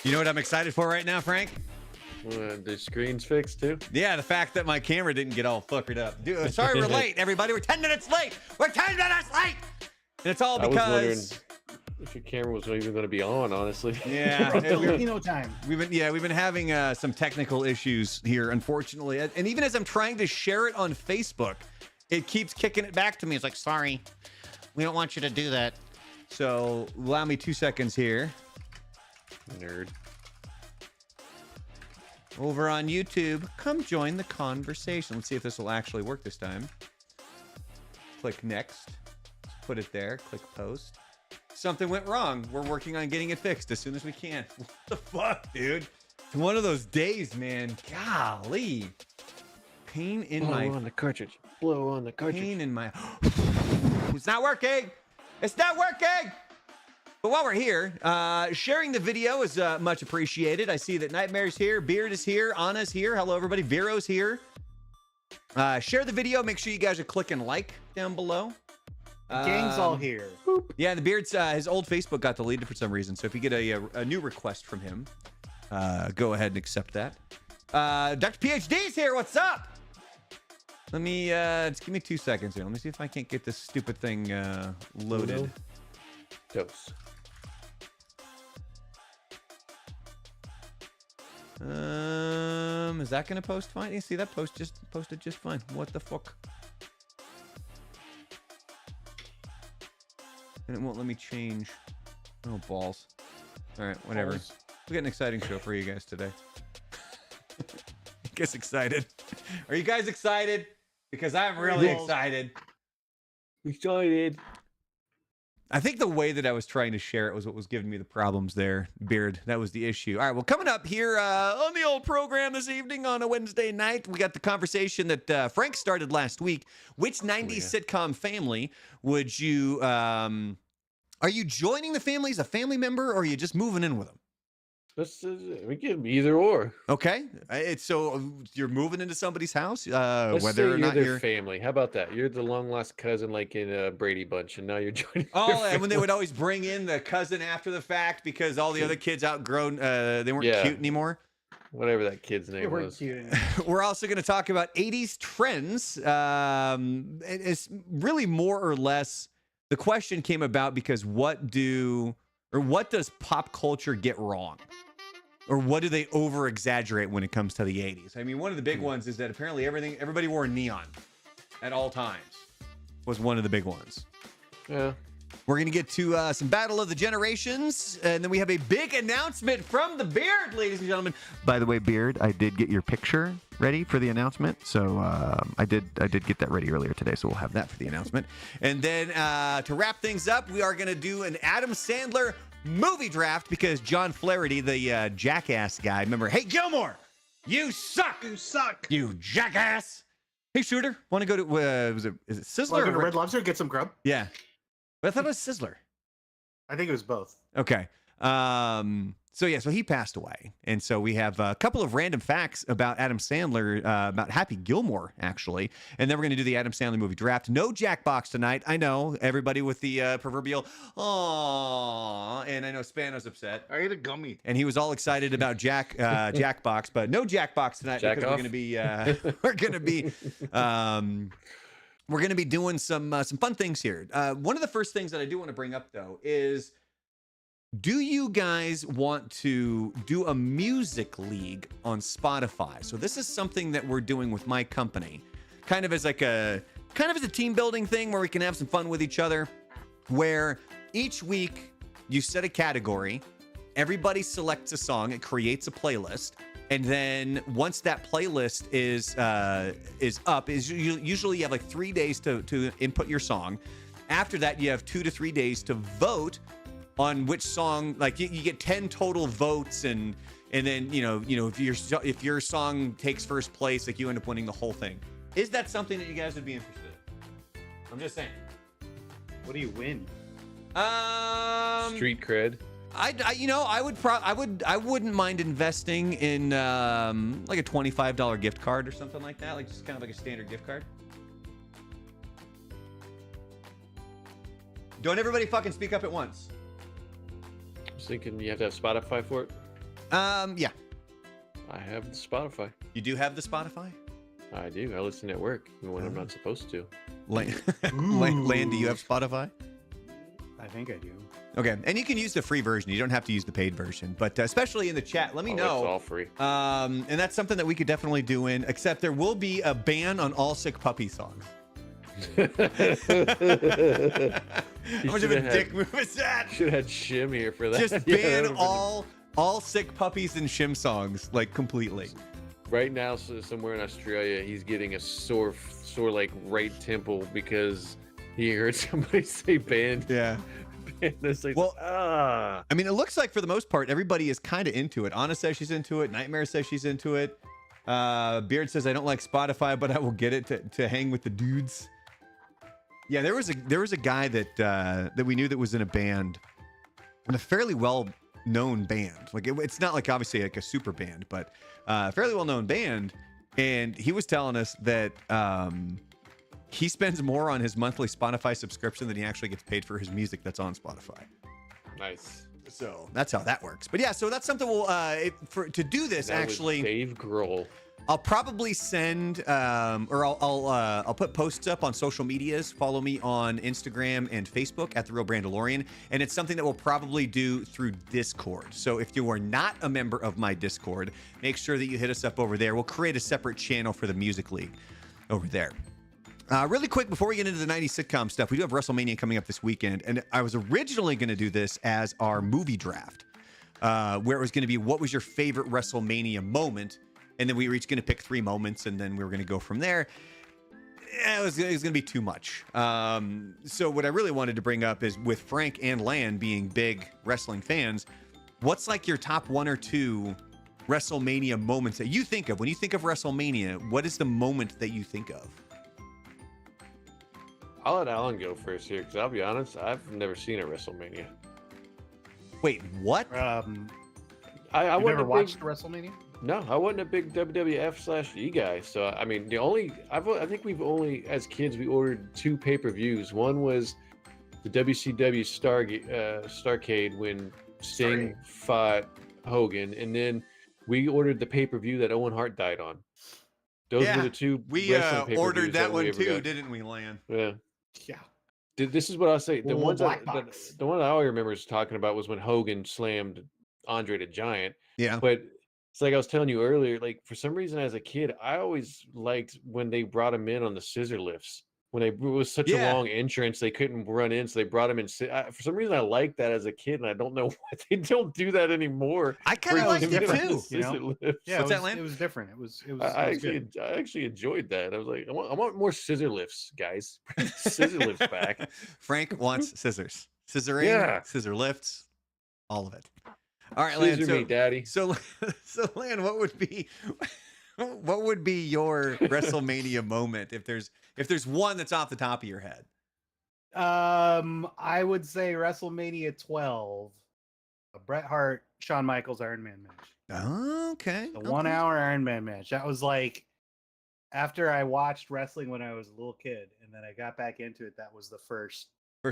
You know what I'm excited for right now, Frank? The screen's fixed too? Yeah, the fact that my camera didn't get all fuckered up. Dude, sorry we're late, everybody. We're 10 minutes late. We're 10 minutes late. And it's all because... I was wondering if your camera was even going to be on, honestly. Yeah. Filipino time. We've been having some technical issues here, unfortunately. And even as I'm trying to share it on Facebook, it keeps kicking it back to me. It's like, sorry, we don't want you to do that. So allow me 2 seconds here. Nerd. Over on YouTube, come join the conversation. Let's see if this will actually work this time. Click next. Put it there. Click post. Something went wrong. We're working on getting it fixed as soon as we can. What the fuck, dude? It's one of those days, man. Golly. Pain in my... Blow on the cartridge. Blow on the cartridge. Pain in my... It's not working. It's not working. But while we're here, sharing the video is much appreciated. I see that Nightmare's here, Beard is here, Anna's here. Hello, everybody. Vero's here. Share the video. Make sure you guys are clicking like down below. Gang's all here. Yeah, the Beard's his old Facebook got deleted for some reason. So if you get a new request from him, go ahead and accept that. Dr. PhD's here. What's up? Let me just give me 2 seconds here. Let me see if I can't get this stupid thing loaded. Dose. Is that gonna post fine? You see that post just posted just fine. What the fuck? And it won't let me change. Oh balls. All right, whatever. Balls. We got an exciting show for you guys today. Get excited. Are you guys excited? Because I'm really excited. Excited. I think the way that I was trying to share it was what was giving me the problems there, Beard. That was the issue. All right, well, coming up here on the old program this evening on a Wednesday night, we got the conversation that Frank started last week. Which 90s sitcom family would you... are you joining the family as a family member, or are you just moving in with them? We give either or. Okay, it's so you're moving into somebody's house, Let's whether say or not you're you're their family. How about that? You're the long lost cousin, like in a Brady Bunch, and now you're joining. Oh, and when they would always bring in the cousin after the fact because all the other kids outgrown, they weren't cute anymore. Whatever that kid's name was. We're also going to talk about 80s trends. It's really more or less the question came about because what does pop culture get wrong? Or what do they over exaggerate when it comes to the 80s? I mean, one of the big ones is that apparently everybody wore neon at all times was one of the big ones. Yeah. We're going to get to some Battle of the Generations, and then we have a big announcement from the Beard, ladies and gentlemen. By the way, Beard, I did get your picture ready for the announcement, so I did get that ready earlier today, so we'll have that for the announcement. And then to wrap things up, we are going to do an Adam Sandler movie draft because John Flaherty, the jackass guy, remember, hey, Gilmore, you suck! You suck! You jackass! Hey, Shooter, want to go to, is it Sizzler? Want to go to Red Lobster, get some grub? Yeah. But I thought it was Sizzler. I think it was both. Okay. So he passed away. And so we have a couple of random facts about Adam Sandler, about Happy Gilmore, actually. And then we're going to do the Adam Sandler movie draft. No Jackbox tonight. I know, everybody with the proverbial, aww. And I know Spano's upset. I ate a gummy. And he was all excited about Jackbox, but no Jackbox tonight because we're going to be doing some fun things here. One of the first things that I do want to bring up, though, is do you guys want to do a music league on Spotify? So this is something that we're doing with my company, kind of as a team building thing where we can have some fun with each other, where each week you set a category, everybody selects a song, it creates a playlist. And then once that playlist is up, usually you have like 3 days to input your song. After that, you have 2 to 3 days to vote on which song. Like you get 10 total votes, and then if your song takes first place, like you end up winning the whole thing. Is that something that you guys would be interested in? I'm just saying. What do you win? Street cred. I wouldn't mind investing in like a $25 gift card or something like that, like just kind of like a standard gift card. Don't everybody fucking speak up at once. I was thinking you have to have Spotify for it. Yeah. I have Spotify. You do have the Spotify? I do. I listen at work even when I'm not supposed to. Lan, do you have Spotify? I think I do. Okay, and you can use the free version. You don't have to use the paid version. But especially in the chat, let me know. It's all free. And that's something that we could definitely do in, except there will be a ban on all Sick Puppy songs. How much of a dick move is that? Should have had Shim here for that. Just ban all Sick Puppies and Shim songs, like, completely. Right now, somewhere in Australia, he's getting a sore like right temple because he heard somebody say band. Yeah. Well, I mean, it looks like for the most part, everybody is kind of into it. Anna says she's into it. Nightmare says she's into it. Beard says, I don't like Spotify, but I will get it to hang with the dudes. Yeah, there was a guy that we knew that was in a band, in a fairly well-known band. Like it's not like obviously like a super band, but a fairly well-known band. And he was telling us that he spends more on his monthly Spotify subscription than he actually gets paid for his music that's on Spotify. Nice. So that's how that works. But yeah, so that's something we'll to do this That actually. was Dave Grohl. I'll probably send or I'll put posts up on social medias. Follow me on Instagram and Facebook at The Real Brandalorian. And it's something that we'll probably do through Discord. So if you are not a member of my Discord, make sure that you hit us up over there. We'll create a separate channel for the Music League over there. Really quick, before we get into the 90s sitcom stuff, we do have WrestleMania coming up this weekend. And I was originally going to do this as our movie draft, where it was going to be what was your favorite WrestleMania moment? And then we were each going to pick 3 moments, and then we were going to go from there. It was going to be too much. So what I really wanted to bring up is with Frank and Lan being big wrestling fans, what's like your top 1 or 2 WrestleMania moments that you think of? When you think of WrestleMania, what is the moment that you think of? I'll let Alan go first here because I'll be honest, I've never seen a WrestleMania. Wait, what? I You never wasn't watched WrestleMania? No, I wasn't a big WWF/E guy. So I mean, I think we've only as kids we ordered 2 pay-per-views. One was the WCW Starrcade when Sting fought Hogan, and then we ordered the pay-per-view that Owen Hart died on. Those were the 2. We ordered that one too, didn't we, Lan? Yeah. Yeah. This is what I'll say. The one I always remember talking about was when Hogan slammed Andre the Giant. Yeah. But it's like I was telling you earlier, like for some reason as a kid, I always liked when they brought him in on the scissor lifts. When it was such a long entrance, they couldn't run in, so they brought him in. For some reason, I liked that as a kid, and I don't know why they don't do that anymore. I kind of liked it too. You know? Yeah, What's that, Lan? It was different. It was I good. actually enjoyed that. I was like, I want more scissor lifts, guys. Bring the scissor lifts back. Frank wants scissors, scissoring, scissor lifts, all of it. All right, Lan. Scissor me, Daddy. So Lan, what would be your WrestleMania moment if there's one that's off the top of your head? I would say WrestleMania 12, a Bret Hart, Shawn Michaels Iron Man match. Oh, okay. The 1 hour Iron Man match. That was like after I watched wrestling when I was a little kid, and then I got back into it. That was the first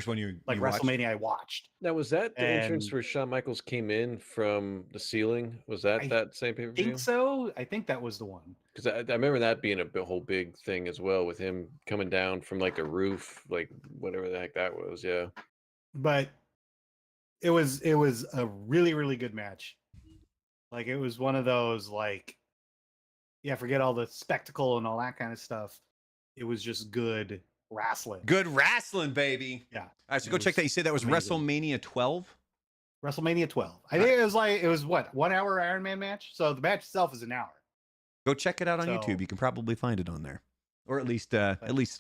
one you WrestleMania watched? I watched. Now, was that the entrance where Shawn Michaels came in from the ceiling? Was that same pay-per-view? I think so. I think that was the one. Because I remember that being a whole big thing as well, with him coming down from like a roof, like whatever the heck that was. Yeah. But it was a really, really good match. Like it was one of those forget all the spectacle and all that kind of stuff. It was just good wrestling. Good wrestling, baby. Yeah. All right, so go check that. You said that was amazing. WrestleMania 12? WrestleMania 12. I think it was what, 1 hour Iron Man match? So the match itself is an hour. Go check it out on YouTube. You can probably find it on there. Or at least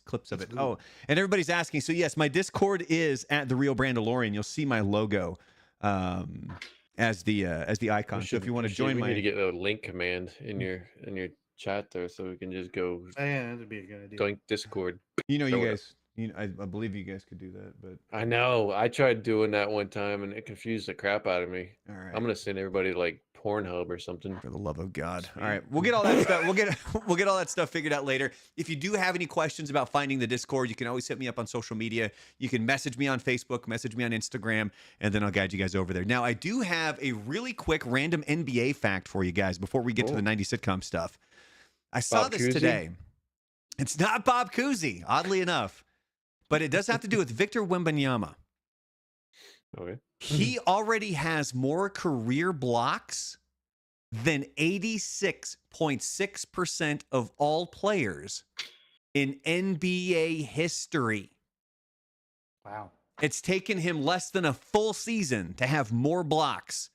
clips of it. Oh, and everybody's asking. So yes, my Discord is at The Real Brandalorian. You'll see my logo as the icon. So if you want to join we need to get a link command in your chat there so we can just go yeah, that'd be a good idea. doink Discord. You I believe you guys could do that, but I know. I tried doing that one time, and it confused the crap out of me. all right. I'm gonna send everybody to, like, Pornhub or something. For the love of God. Sweet. All right. We'll get all that stuff. We'll get all that stuff figured out later. If you do have any questions about finding the Discord, you can always hit me up on social media. You can message me on Facebook, message me on Instagram, and then I'll guide you guys over there. Now, I do have a really quick random NBA fact for you guys before we get to the 90s sitcom stuff. I saw Bob this Cousy? today. It's not Bob Cousy, oddly enough, but it does have to do with Victor Wembanyama. Okay. He already has more career blocks than 86.6% of all players in NBA history. Wow. It's taken him less than a full season to have more blocks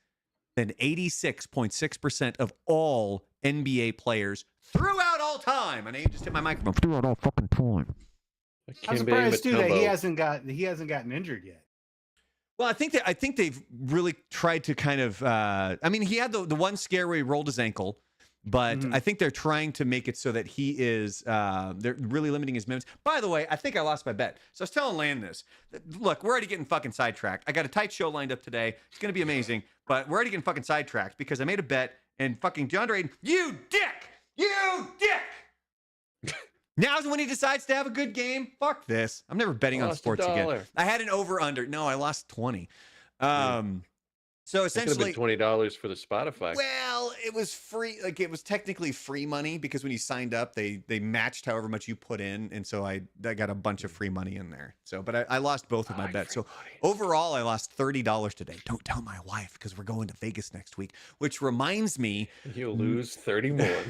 than 86.6% of all NBA players throughout all time. And I just hit my microphone. Throughout all fucking time. I'm surprised too that he hasn't gotten injured yet. Well, I think they've really tried to kind of. I mean, he had the one scare where he rolled his ankle, but I think they're trying to make it so that he is. They're really limiting his minutes. By the way, I think I lost my bet. So I was telling Land this. Look, we're already getting fucking sidetracked. I got a tight show lined up today. It's going to be amazing, but we're already getting fucking sidetracked because I made a bet and fucking DeAndre, you dick. Now's when he decides to have a good game. Fuck this. I'm never betting on sports again. I had an over-under. No, I lost 20. So essentially, $20 for the Spotify. Well, it was free. Like it was technically free money because when you signed up, they matched however much you put in, and so I got a bunch of free money in there. So, but I lost both of my bets. So overall, I lost $30 today. Don't tell my wife because we're going to Vegas next week. Which reminds me, you'll lose 30 more.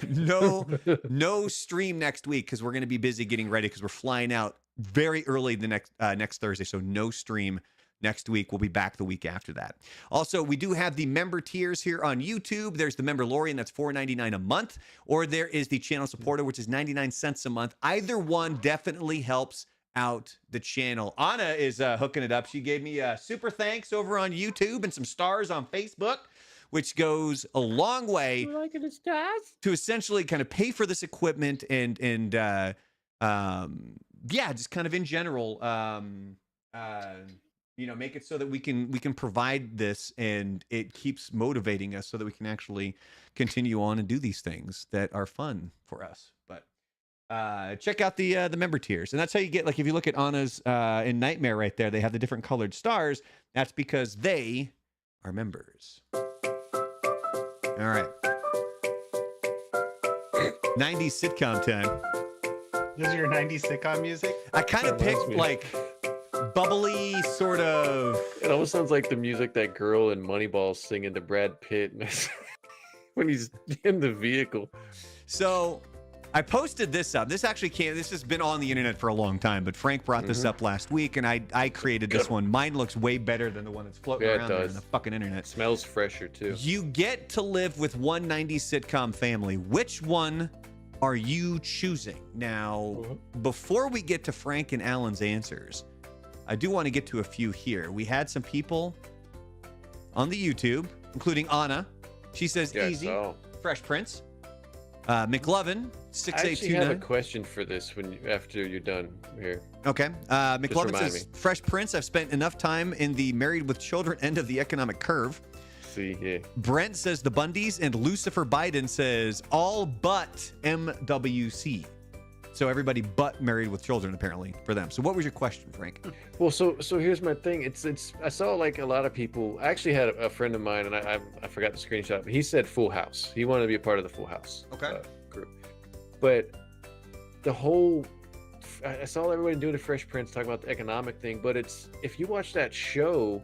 no stream next week because we're going to be busy getting ready because we're flying out very early the next Thursday. So no stream next week. We'll be back the week after that. Also, we do have the member tiers here on YouTube. There's the member Lorian, that's $4.99 a month, or there is the channel supporter, which is 99 cents a month. Either one definitely helps out the channel. Anna is hooking it up. She gave me a super thanks over on YouTube and some stars on Facebook, which goes a long way to essentially kind of pay for this equipment and just kind of in general, make it so that we can provide this and it keeps motivating us so that we can actually continue on and do these things that are fun for us. But check out the member tiers. And that's how you get, like, if you look at Anna's in Nightmare right there, they have the different colored stars. That's because they are members. All right. 90s sitcom time. This is your 90s sitcom music? I kind of picked like bubbly sort of. It almost sounds like the music that girl in Moneyball singing to Brad Pitt when he's in the vehicle. So I posted this up. This has been on the internet for a long time, but Frank brought this up last week and I created this one. Mine looks way better than the one that's floating around there in the fucking internet. It smells fresher too. You get to live with one 90s sitcom family. Which one are you choosing? Now, before we get to Frank and Alan's answers, I do want to get to a few here. We had some people on the YouTube, including Anna. She says easy. Fresh Prince. McLovin, 6829. I actually have a question for this after you're done here. Okay. McLovin says, Fresh Prince, I've spent enough time in the married with children end of the economic curve. See, yeah. Brent says the Bundys, and Lucifer Biden says all but MWC. So everybody but married with children, apparently, for them. So what was your question, Frank? Well, so here's my thing. It's I saw like a lot of people. I actually had a friend of mine, and I forgot the screenshot, but he said Full House. He wanted to be a part of the Full House group. But the whole, I saw everybody doing the Fresh Prince talking about the economic thing. But it's, if you watch that show,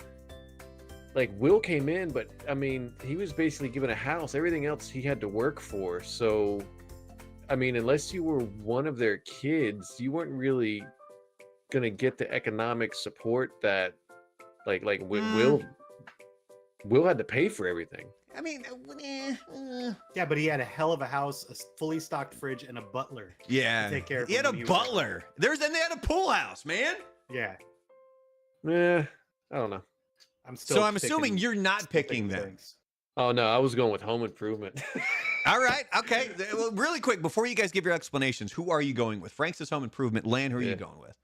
like Will came in, but I mean, he was basically given a house. Everything else he had to work for. So I mean, unless you were one of their kids, you weren't really gonna get the economic support that, like Will had to pay for everything. I mean, yeah, but he had a hell of a house, a fully stocked fridge, and a butler. Yeah, to take care of he had a butler. Then they had a pool house, man. Yeah. I don't know. I'm assuming you're not picking them. Oh no, I was going with Home Improvement. All right, okay. Well, really quick, before you guys give your explanations, who are you going with? Frank says Home Improvement. Lan, who are you going with?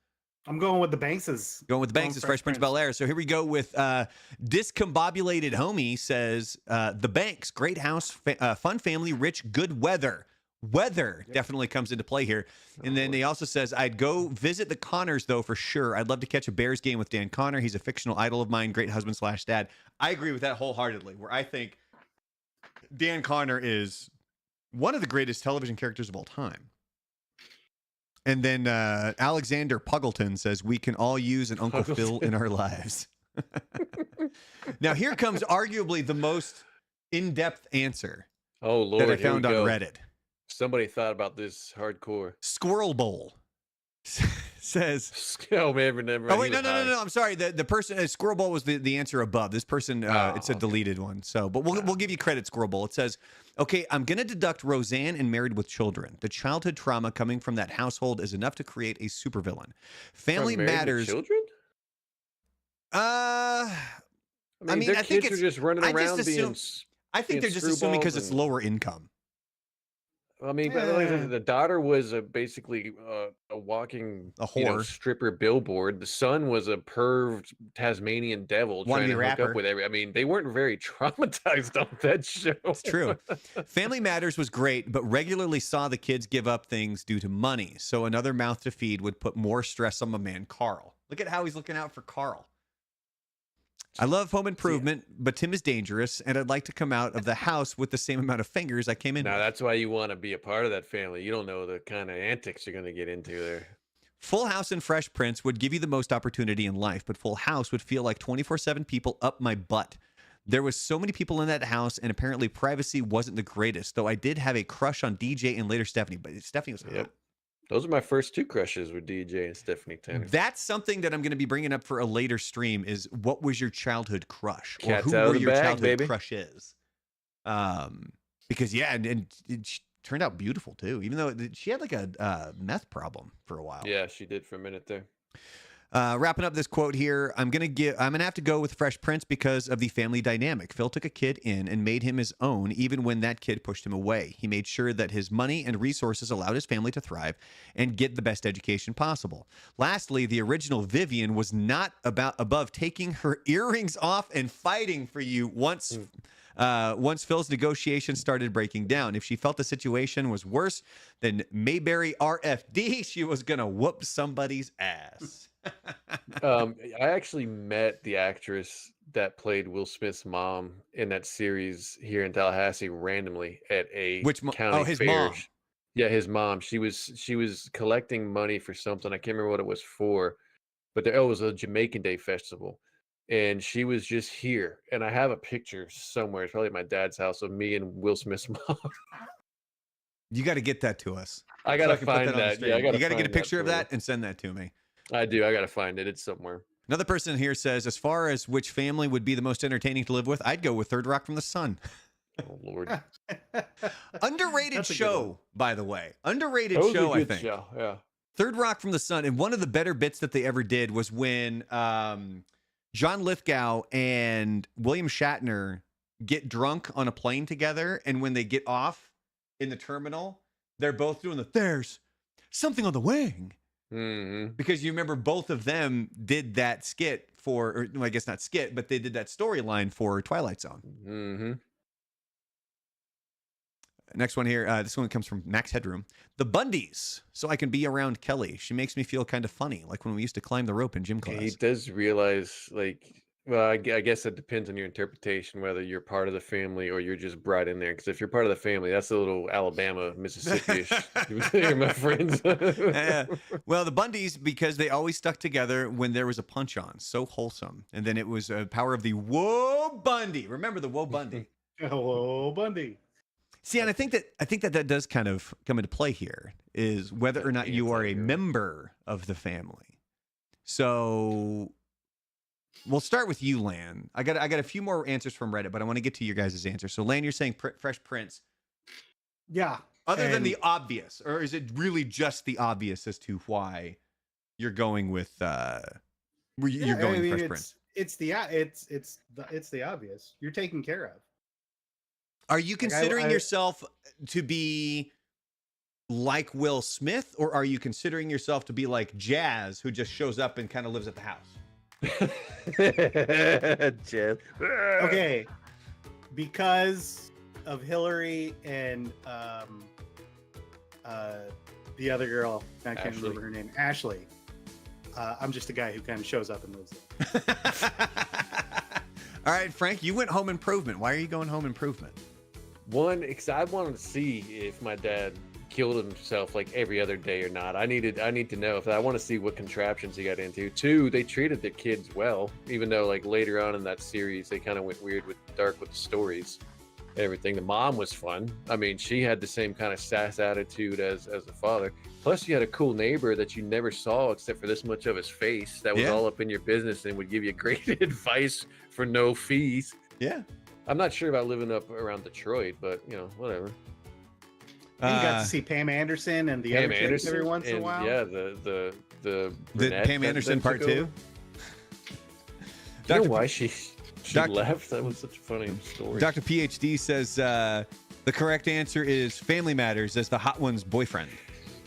I'm going with the Bankses. Going with the Banks is Fresh Prince of Bel-Air. So here we go with Discombobulated Homie says, the Banks, great house, fun family, rich, good weather. Weather definitely comes into play here. And then he also says, I'd go visit the Connors, though, for sure. I'd love to catch a Bears game with Dan Connor. He's a fictional idol of mine, great husband / dad. I agree with that wholeheartedly, where I think Dan Connor is one of the greatest television characters of all time. And then Alexander Puggleton says, we can all use an Uncle Phil in our lives. Now, here comes arguably the most in-depth answer that I found on Reddit. Somebody thought about this hardcore. Squirrel Bowl says... Oh, man, never mind. Oh, wait, no. I'm sorry. The person... Squirrel Bowl was the answer above. This person, it's a deleted one. So, but we'll give you credit, Squirrel Bowl. It says, okay, I'm going to deduct Roseanne and Married with Children. The childhood trauma coming from that household is enough to create a supervillain. Family Matters... Children? I mean, I think it's... are just running around I think they're just assuming because it's lower income. I mean, the daughter was basically a walking whore, stripper billboard. The son was a perved Tasmanian devil trying to hook up with I mean, they weren't very traumatized on that show. It's true. Family Matters was great, but regularly saw the kids give up things due to money. So another mouth to feed would put more stress on my man Carl. Look at how he's looking out for Carl. I love Home Improvement, but Tim is dangerous, and I'd like to come out of the house with the same amount of fingers I came in with. That's why you want to be a part of that family. You don't know the kind of antics you're going to get into there. Full House and Fresh Prince would give you the most opportunity in life, but Full House would feel like 24/7 people up my butt. There was so many people in that house, and apparently privacy wasn't the greatest, though I did have a crush on DJ and later Stephanie, but Stephanie was hot. Those are my first two crushes with DJ and Stephanie Tanner. That's something that I'm going to be bringing up for a later stream is what was your childhood crush? Cats or who out were of the your bag, childhood baby. crushes? Because, and it turned out beautiful, too, even though she had like a meth problem for a while. Yeah, she did for a minute there. Wrapping up this quote here, I'm gonna have to go with Fresh Prince because of the family dynamic. Phil took a kid in and made him his own, even when that kid pushed him away. He made sure that his money and resources allowed his family to thrive and get the best education possible. Lastly, the original Vivian was not above taking her earrings off and fighting for you once Phil's negotiations started breaking down. If she felt the situation was worse than Mayberry RFD, she was gonna whoop somebody's ass. I actually met the actress that played Will Smith's mom in that series here in Tallahassee randomly at a county his fair. mom. Yeah, his mom. She was collecting money for something. I can't remember what it was for, but it was a Jamaican Day festival, and she was just here. And I have a picture somewhere. It's probably at my dad's house of me and Will Smith's mom. You got to get that to us. I gotta find that. Yeah, you got to get a picture of that and send that to me. I do. I got to find it. It's somewhere. Another person here says, as far as which family would be the most entertaining to live with, I'd go with Third Rock from the Sun. Oh, Lord. Underrated show, by the way. Underrated show, I think. Show. Yeah. Third Rock from the Sun. And one of the better bits that they ever did was when John Lithgow and William Shatner get drunk on a plane together. And when they get off in the terminal, they're both doing there's something on the wing. Mm-hmm. Because you remember both of them did that skit or I guess not skit, but they did that storyline for Twilight Zone. Mm-hmm. Next one here. This one comes from Max Headroom. The Bundys, so I can be around Kelly. She makes me feel kind of funny, like when we used to climb the rope in gym class. He does realize, I guess it depends on your interpretation, whether you're part of the family or you're just brought in there. Because if you're part of the family, that's a little Alabama, Mississippi-ish. You're my friends. Well, the Bundys, because they always stuck together when there was a punch on. So wholesome. And then it was a power of the Whoa Bundy. Remember the Whoa Bundy. Whoa Bundy. See, and I think that does kind of come into play here, is whether or not you are a member of the family. So we'll start with you, Lan. I got a few more answers from Reddit, but I want to get to your guys' answers. So, Lan, you're saying Fresh Prince. Yeah. Other than the obvious, or is it really just the obvious as to why you're going with you're going with Fresh Prince? It's the obvious. You're taken care of. Are you considering yourself to be like Will Smith, or are you considering yourself to be like Jazz, who just shows up and kind of lives at the house? Jeff. Okay, because of Hillary and the other girl, I can't remember her name, Ashley. I'm just a guy who kind of shows up and lives there. All right, Frank, you went Home Improvement. Why are you going Home Improvement? One, because I wanted to see if my dad killed himself like every other day or not. I need to know if I want to see what contraptions he got into. Two, they treated the kids well, even though like later on in that series they kind of went weird with dark with the stories and everything. The mom was fun. I mean, she had the same kind of sass attitude as the father. Plus, you had a cool neighbor that you never saw except for this much of his face that was all up in your business and would give you great advice for no fees. Yeah. I'm not sure about living up around Detroit, but you know, whatever. You got to see Pam Anderson and the other kids every once in a while. Yeah, the Pam Anderson part 2. You know why she left? That was such a funny story. Dr. PhD says the correct answer is Family Matters as the hot one's boyfriend.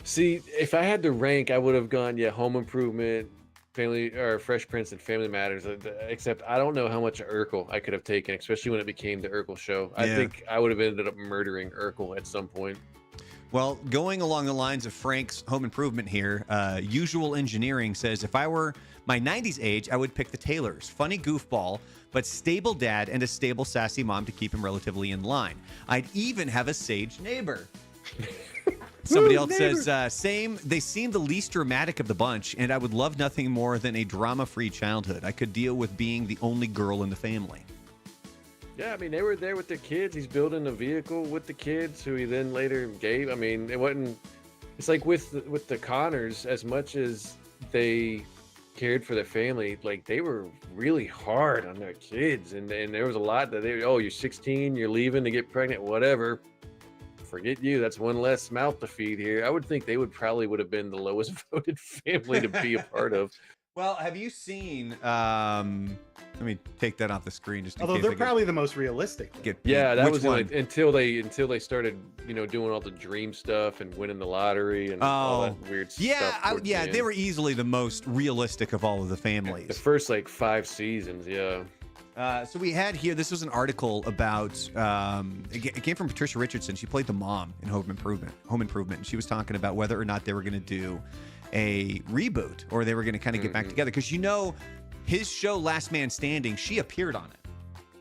See, if I had to rank, I would have gone Home Improvement, Family or Fresh Prince, and Family Matters. Except I don't know how much Urkel I could have taken, especially when it became the Urkel show. I think I would have ended up murdering Urkel at some point. Well, going along the lines of Frank's Home Improvement here, Usual Engineering says, if I were my 90s age, I would pick the Taylors. Funny goofball, but stable dad and a stable sassy mom to keep him relatively in line. I'd even have a sage neighbor. Somebody else says, same. They seem the least dramatic of the bunch, and I would love nothing more than a drama-free childhood. I could deal with being the only girl in the family. Yeah, I mean, they were there with their kids. He's building a vehicle with the kids, who he then later gave. I mean, it wasn't. It's like with the Connors, as much as they cared for their family, like they were really hard on their kids, and there was a lot that you're 16, you're leaving to get pregnant, whatever. Forget you. That's one less mouth to feed here. I would think they would have been the lowest voted family to be a part of. Well, have you seen? Let me take that off the screen. Just although they're probably the most realistic. That was like, until they started, doing all the dream stuff and winning the lottery and all that weird stuff. They were easily the most realistic of all of the families. The first like 5 seasons, yeah. So we had here, this was an article about, it came from Patricia Richardson. She played the mom in Home Improvement. And she was talking about whether or not they were going to do a reboot or they were going to kind of get back together. Because his show Last Man Standing, she appeared on it.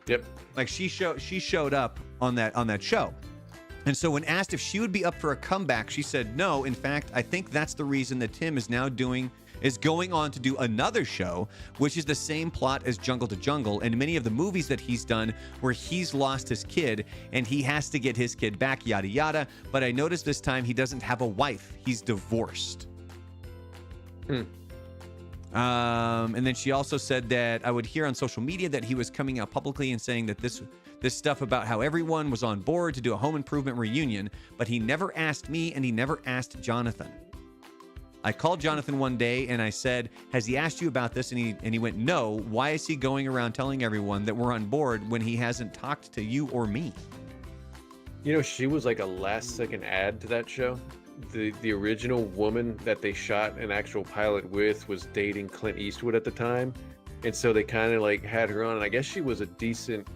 Yep. Like she showed up on that show. And so when asked if she would be up for a comeback, she said no. In fact, I think that's the reason that Tim is now going on to do another show, which is the same plot as Jungle to Jungle and many of the movies that he's done where he's lost his kid and he has to get his kid back, yada, yada. But I noticed this time he doesn't have a wife. He's divorced. And then she also said that I would hear on social media that he was coming out publicly and saying that this stuff about how everyone was on board to do a Home Improvement reunion, but he never asked me and he never asked Jonathan. I called Jonathan one day and I said, has he asked you about this? And he went, no. Why is he going around telling everyone that we're on board when he hasn't talked to you or me? She was like a last second add to that show. The original woman that they shot an actual pilot with was dating Clint Eastwood at the time. And so they kind of like had her on, and I guess she was a decent,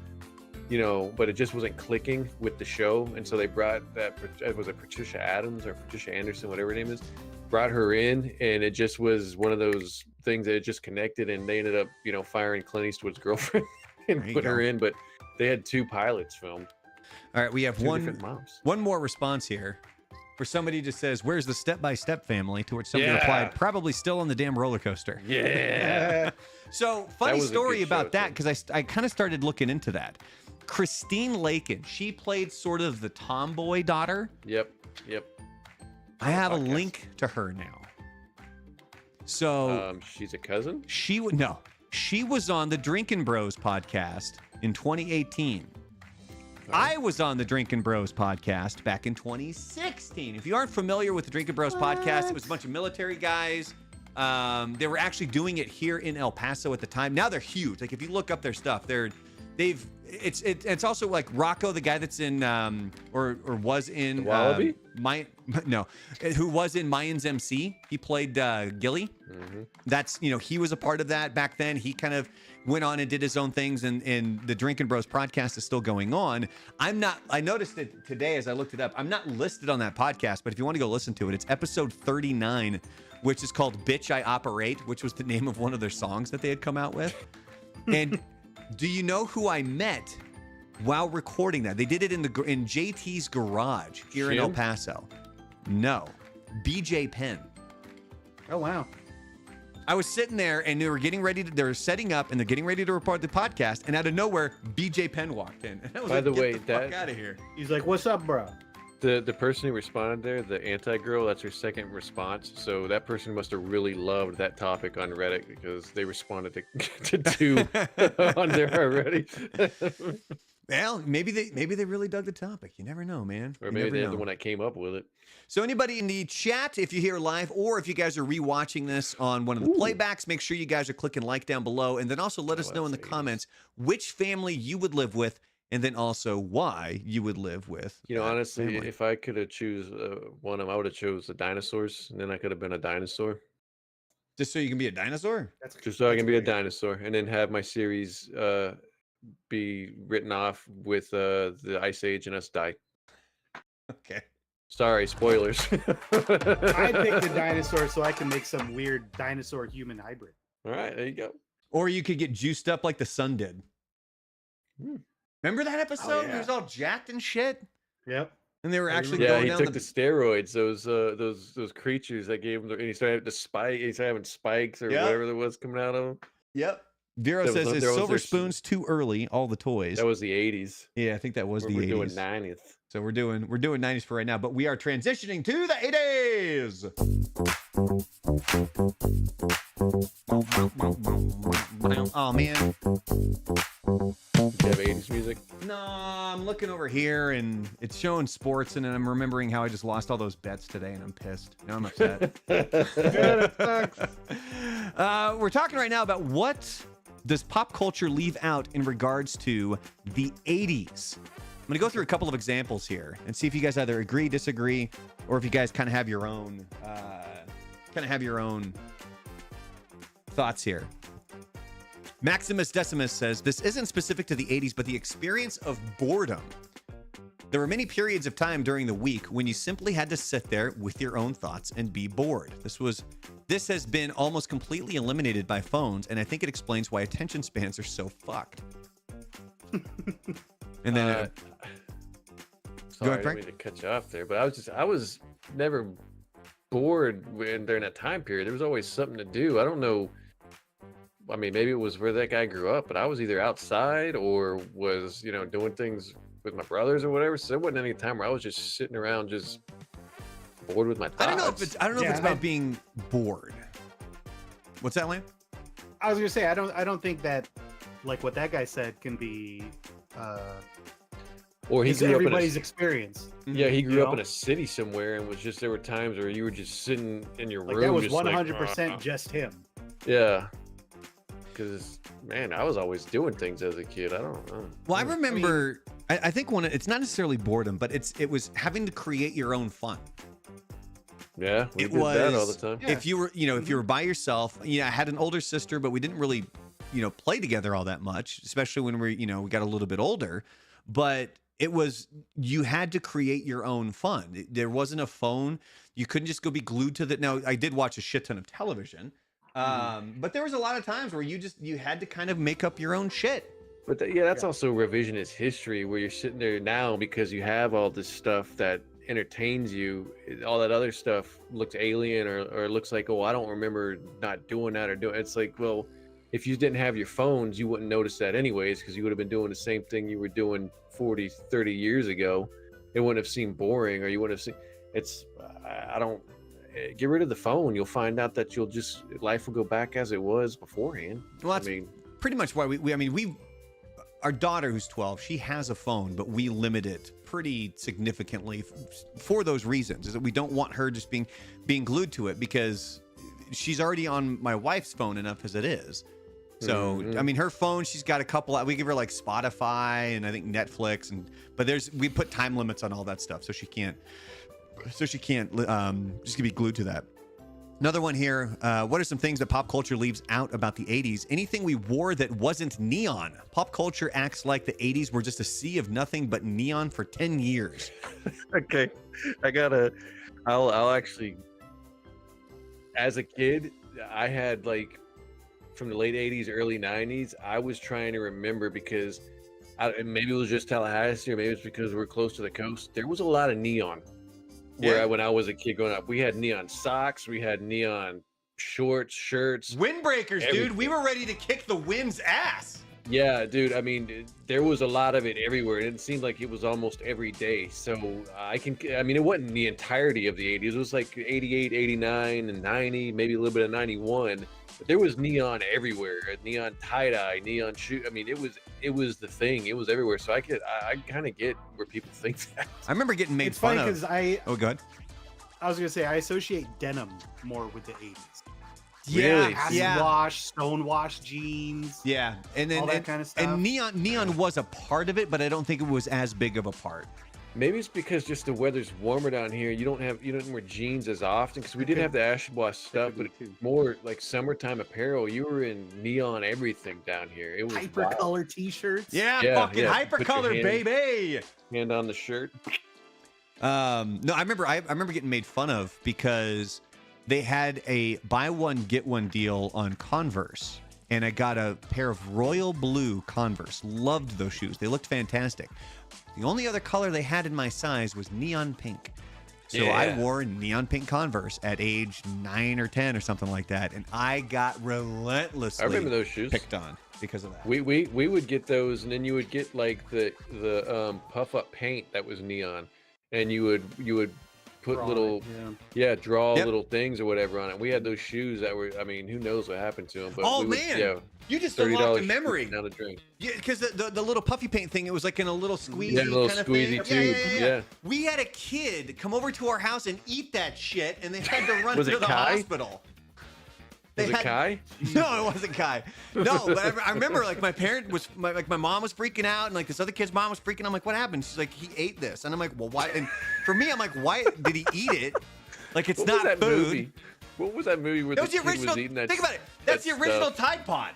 but it just wasn't clicking with the show. And so they brought was it Patricia Adams or Patricia Anderson, whatever her name is, brought her in, and it just was one of those things that it just connected, and they ended up, firing Clint Eastwood's girlfriend and put her in. But they had 2 pilots filmed. All right, we have one more response here. Where somebody just says, where's the step-by-step family? To which somebody replied, probably still on the damn roller coaster. Yeah. So funny story about that, because I kind of started looking into that. Christine Lakin, she played sort of the tomboy daughter. Yep. I have a link to her now. So she's a cousin? She was on the Drinkin' Bros podcast in 2018. I was on the Drinkin' Bros podcast back in 2016. If you aren't familiar with the Drinkin' Bros podcast, it was a bunch of military guys. They were actually doing it here in El Paso at the time. Now they're huge. Like if you look up their stuff, it's also like Rocco, the guy that's in or was in the Wallaby. who was in Mayans MC. He played Gilly. Mm-hmm. That's, he was a part of that back then. He kind of went on and did his own things, and the Drinking Bros podcast is still going on. I noticed it today as I looked it up. I'm not listed on that podcast, but if you want to go listen to it, it's episode 39, which is called Bitch I Operate, which was the name of one of their songs that they had come out with. And do you know who I met while recording that? They did it in JT's garage here in El Paso. No, BJ Penn. Oh, wow. I was sitting there and they were setting up and they're getting ready to record the podcast, and out of nowhere, BJ Penn walked in. And I was By like, the get way, the fuck out of here. He's like, "What's up, bro?" The person who responded there, the anti-girl, that's her second response. So that person must have really loved that topic on Reddit because they responded to two on there already. Well, maybe they really dug the topic. You never know, man. Or maybe they're the one that came up with it. So anybody in the chat, if you're here live or if you guys are rewatching this on one of the playbacks, make sure you guys are clicking like down below, and then also let us know in the comments which family you would live with, and then also why you would live with. Honestly, if I could have choose one of them, I would have chose the dinosaurs, and then I could have been a dinosaur. Just so you can be a dinosaur? Just so I can be a dinosaur, and then have my series be written off with the Ice Age and us die. Okay. Sorry, spoilers. I picked the dinosaur so I can make some weird dinosaur human hybrid. All right, there you go. Or you could get juiced up like the sun did. Remember that episode? He was all jacked and shit. Yep. And they were actually going he down took the steroids. Those creatures that gave him, and he started having spikes or whatever there was coming out of him. Yep. Vero says, "Is Silver Spoons too early? All the toys." That was the 80s. Yeah, I think that was the 80s. We're doing 90s. So we're doing 90s for right now, but we are transitioning to the 80s. Oh man. You have 80s music? No, I'm looking over here and it's showing sports, and then I'm remembering how I just lost all those bets today, and I'm pissed. Now I'm upset. We're talking right now about what does pop culture leave out in regards to the 80s. I'm going to go through a couple of examples here and see if you guys either agree, disagree, or if you guys kind of have your own thoughts here. Maximus Decimus says, "This isn't specific to the 80s, but the experience of boredom. There were many periods of time during the week when you simply had to sit there with your own thoughts and be bored. This has been almost completely eliminated by phones, and I think it explains why attention spans are so fucked." And then sorry, I didn't mean to cut you off there, but I was never bored during that time period. There was always something to do. I don't know. I mean, maybe it was where that guy grew up, but I was either outside or was, doing things with my brothers or whatever. So there wasn't any time where I was just sitting around just bored with my thoughts. I don't know if it's about being bored. What's that, Lamb? I was gonna say I don't think that like what that guy said can be or he grew up everybody's experience. Yeah, he grew up in a city somewhere and there were times where you were just sitting in your room. That was 100% just him. Yeah. Because, man, I was always doing things as a kid. I don't know. Well, I remember, I think it's not necessarily boredom, but it was having to create your own fun. Yeah, we did that all the time. If you were, if you were by yourself, I had an older sister, but we didn't really, play together all that much, especially when we got a little bit older. But you had to create your own fun. There wasn't a phone. You couldn't just go be glued to Now, I did watch a shit ton of television. But there was a lot of times where you had to kind of make up your own shit. But that's also revisionist history, where you're sitting there now because you have all this stuff that entertains you. All that other stuff looks alien or looks like, I don't remember not doing that or doing. It's like, well, if you didn't have your phones, you wouldn't notice that anyways, because you would have been doing the same thing you were doing 40, 30 years ago. It wouldn't have seemed boring, or you wouldn't have seen. I don't. Get rid of the phone. You'll find out that life will go back as it was beforehand. Well, that's pretty much why our daughter who's 12, she has a phone, but we limit it pretty significantly for those reasons. Is that we don't want her just being glued to it, because she's already on my wife's phone enough as it is. So, her phone, she's got a couple, we give her like Spotify and I think Netflix, but we put time limits on all that stuff, so she can't so she can't just gonna be glued to that. Another one here. What are some things that pop culture leaves out about the 80s? Anything we wore that wasn't neon. Pop culture acts like the 80s were just a sea of nothing but neon for 10 years. Okay, I'll actually, as a kid, I had like from the late 80s, early 90s, I was trying to remember because maybe it was just Tallahassee or maybe it's because we're close to the coast. There was a lot of neon. When I was a kid growing up, we had neon socks, we had neon shorts, shirts, Windbreakers, everything. dude. We were ready to kick the wind's ass. Yeah, dude. I mean, there was a lot of it everywhere, and it seemed like it was almost every day. So it wasn't the entirety of the 80s. It was like 88, 89, and 90, maybe a little bit of 91. But there was neon everywhere, neon tie-dye, neon shoe. I mean, it was the thing. It was everywhere. So I kind of get where people think that. I remember getting made It's fun funny of. because Oh, go ahead. I was gonna say I associate denim more with the 80s. Really? Acid wash, stone wash jeans. Yeah, and then all that kind of stuff. And neon was a part of it, but I don't think it was as big of a part. Maybe it's because just the weather's warmer down here. You don't wear jeans as often because we did have the acid wash stuff, but more like summertime apparel. You were in neon everything down here. It was hypercolor t-shirts. Yeah, Yeah, fucking yeah. Put your hypercolor, hand- baby. Hand on the shirt. No, I remember getting made fun of because they had a buy one get one deal on Converse, and I got a pair of royal blue Converse. Loved those shoes. They looked fantastic. The only other color they had in my size was neon pink. So I wore neon pink Converse at age 9 or 10 or something like that, and I got relentlessly I remember those shoes. picked on because of that. We would get those, and then you would get like the puff up paint that was neon, and you would put Draw little it, draw Yep. little things or whatever on it. We had those shoes that were, I mean, who knows what happened to them? But Oh, we would, man. You just $30 unlocked a memory. down the drain. Yeah, because the little puffy paint thing, it was like in a little squeezy Yeah, a little kind of squeezy thing. tube, yeah. We had a kid come over to our house and eat that shit, and they had to run Was to it the Kai? hospital. Was it Kai? No, it wasn't Kai. No, but I remember like my mom was freaking out, and like this other kid's mom was freaking out. I'm like, what happened? She's like, he ate this, and I'm like, well, why? And for me, I'm like, why did he eat it? Like it's What not was that food. movie? What was that movie where That the was the kid original. was eating that? Think about it. That's the original stuff? Tide Pod.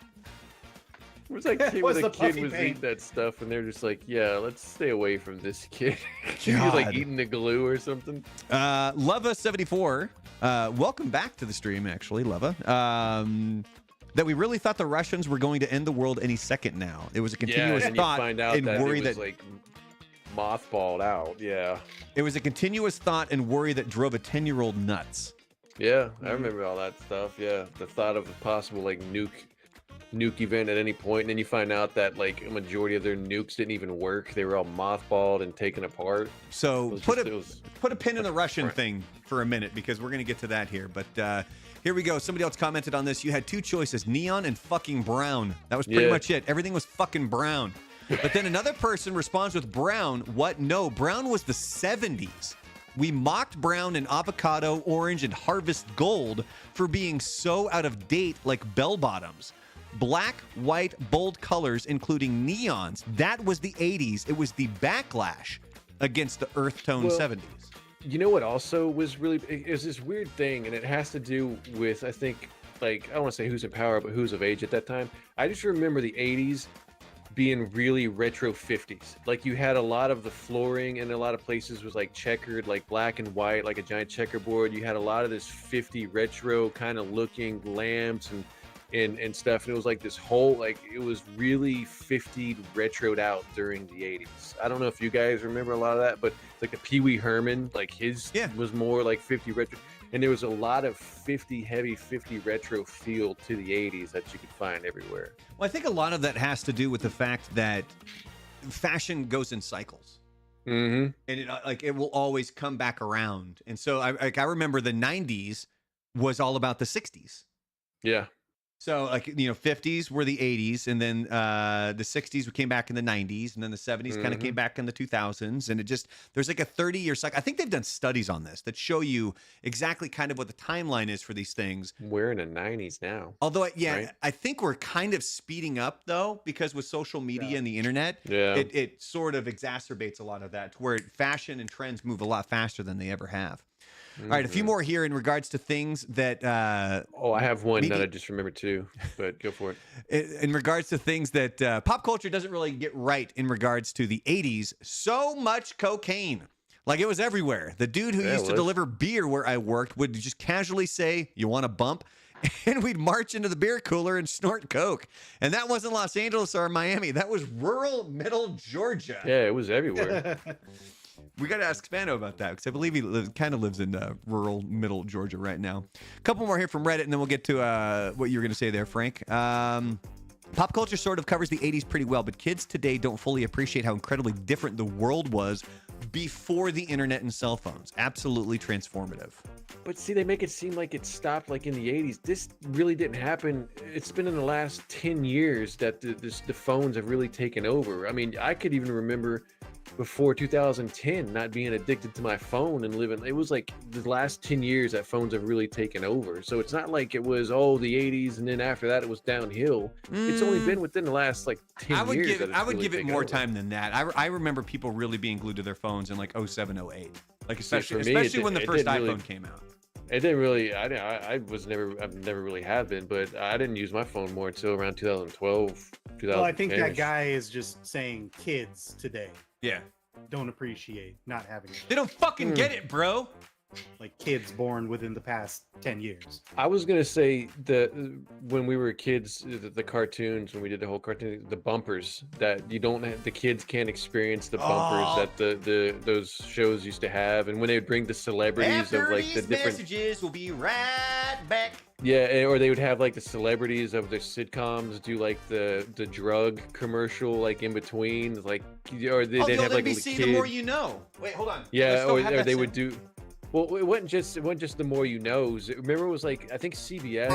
Where's that kid Was where the the kid puffy was paint. eating that stuff, and they're just like, yeah, let's stay away from this kid. He was like God. eating the glue or something. Leva74, welcome back to the stream, actually, Leva. That we really thought the Russians were going to end the world any second now. It was a continuous and thought you find out and that worry it was that like mothballed out. Yeah, it was a continuous thought and worry that drove a 10-year-old nuts. yeah, I remember all that stuff. Yeah, the thought of a possible like nuke event at any point, and then you find out that like a majority of their nukes didn't even work. They were all mothballed and taken apart. So It put was a pin in the Russian different. thing for a minute because we're going to get to that here. But here we go. Somebody else commented on this. You had two choices, neon and fucking brown. That was pretty Yeah. much it. Everything was fucking brown. But then another person responds with brown. What? No, brown was the 70s. We mocked brown and avocado, orange, and harvest gold for being so out of date like bell bottoms. Black, white, bold colors, including neons. That was the 80s. It was the backlash against the earth tone Well, 70s. You know what also was really is this weird thing, and it has to do with, I think, like, I don't want to say who's in power, but who's of age at that time. I just remember the 80s being really retro 50s. Like you had a lot of the flooring in a lot of places was like checkered, like black and white, like a giant checkerboard. You had a lot of this 50 retro kind of looking lamps and stuff, and it was like this whole, like, it was really 50 retroed out during the 80s. I don't know if you guys remember a lot of that, but like the Pee Wee Herman, like his was more like 50 retro, and there was a lot of 50 retro feel to the 80s that you could find everywhere. Well, I think a lot of that has to do with the fact that fashion goes in cycles. Mm-hmm. And it will always come back around. And so I remember the 90s was all about the 60s. Yeah. So, like, you know, 50s were the 80s, and then the 60s came back in the 90s, and then the 70s kind of came back in the 2000s. And it just, there's like a 30-year cycle. I think they've done studies on this that show you exactly kind of what the timeline is for these things. We're in the 90s now. Although, right? I think we're kind of speeding up, though, because with social media and the internet, Yeah. it sort of exacerbates a lot of that, to where fashion and trends move a lot faster than they ever have. All right, a few more here in regards to things that. Oh, I have one that I just remembered too, but go for it. In regards to things that pop culture doesn't really get right in regards to the 80s, so much cocaine. Like, it was everywhere. The dude who used to deliver beer where I worked would just casually say, "You want a bump?" And we'd march into the beer cooler and snort coke. And that wasn't Los Angeles or Miami. That was rural middle Georgia. Yeah, it was everywhere. We got to ask Spano about that, because I believe he kind of lives in rural middle Georgia right now. A couple more here from Reddit, and then we'll get to what you were going to say there, Frank. Pop culture sort of covers the 80s pretty well, but kids today don't fully appreciate how incredibly different the world was before the internet and cell phones. Absolutely transformative. But see, they make it seem like it stopped like in the 80s. This really didn't happen. It's been in the last 10 years that the phones have really taken over. I mean, I could even remember before 2010 not being addicted to my phone and living. It was like the last 10 years that phones have really taken over. So it's not like it was, the 80s and then after that it was downhill. It's only been within the last like 10 years. I would give it more time than that. I remember people really being glued to their phones in like 07, 08. Like, especially when the first iPhone came out. It didn't really. I've never really have been, but I didn't use my phone more until around 2012, 2010. Well, I think that guy is just saying kids today Yeah. don't appreciate not having it. They don't fucking get it, bro. Like kids born within the past 10 years. I was gonna say when we were kids, the cartoons, when we did the whole cartoon, the bumpers that you don't have, the kids can't experience the bumpers that those shows used to have, and when they would bring the celebrities After of like the these different messages, we'll be right back. Yeah, or they would have like the celebrities of the sitcoms do like the drug commercial like in between, like, or they'd have like a NBC, kid. The More You Know. Wait, hold on. Yeah, or they would do. Well, it wasn't just The More You Know. Remember, it was like, I think CBS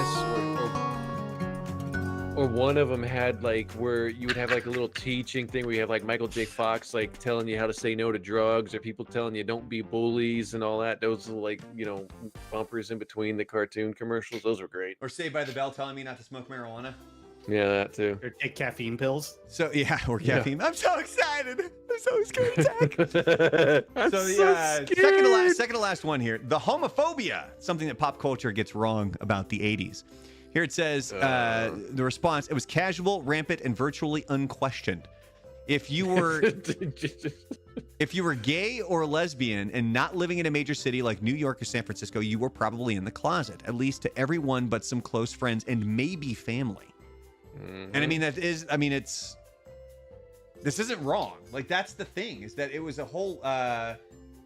or one of them had like where you would have like a little teaching thing where you have like Michael J. Fox like telling you how to say no to drugs, or people telling you don't be bullies and all that. Those are like, bumpers in between the cartoon commercials. Those were great. Or Saved by the Bell telling me not to smoke marijuana. Yeah, that too. Or take caffeine pills. So or caffeine. Yeah. I'm so excited. I'm so scared, Zach. Second to last one here. The homophobia, something that pop culture gets wrong about the 80s. Here it says, the response, it was casual, rampant, and virtually unquestioned. If you were gay or lesbian and not living in a major city like New York or San Francisco, you were probably in the closet, at least to everyone but some close friends and maybe family. Mm-hmm. And this isn't wrong. Like, that's the thing, is that it was a whole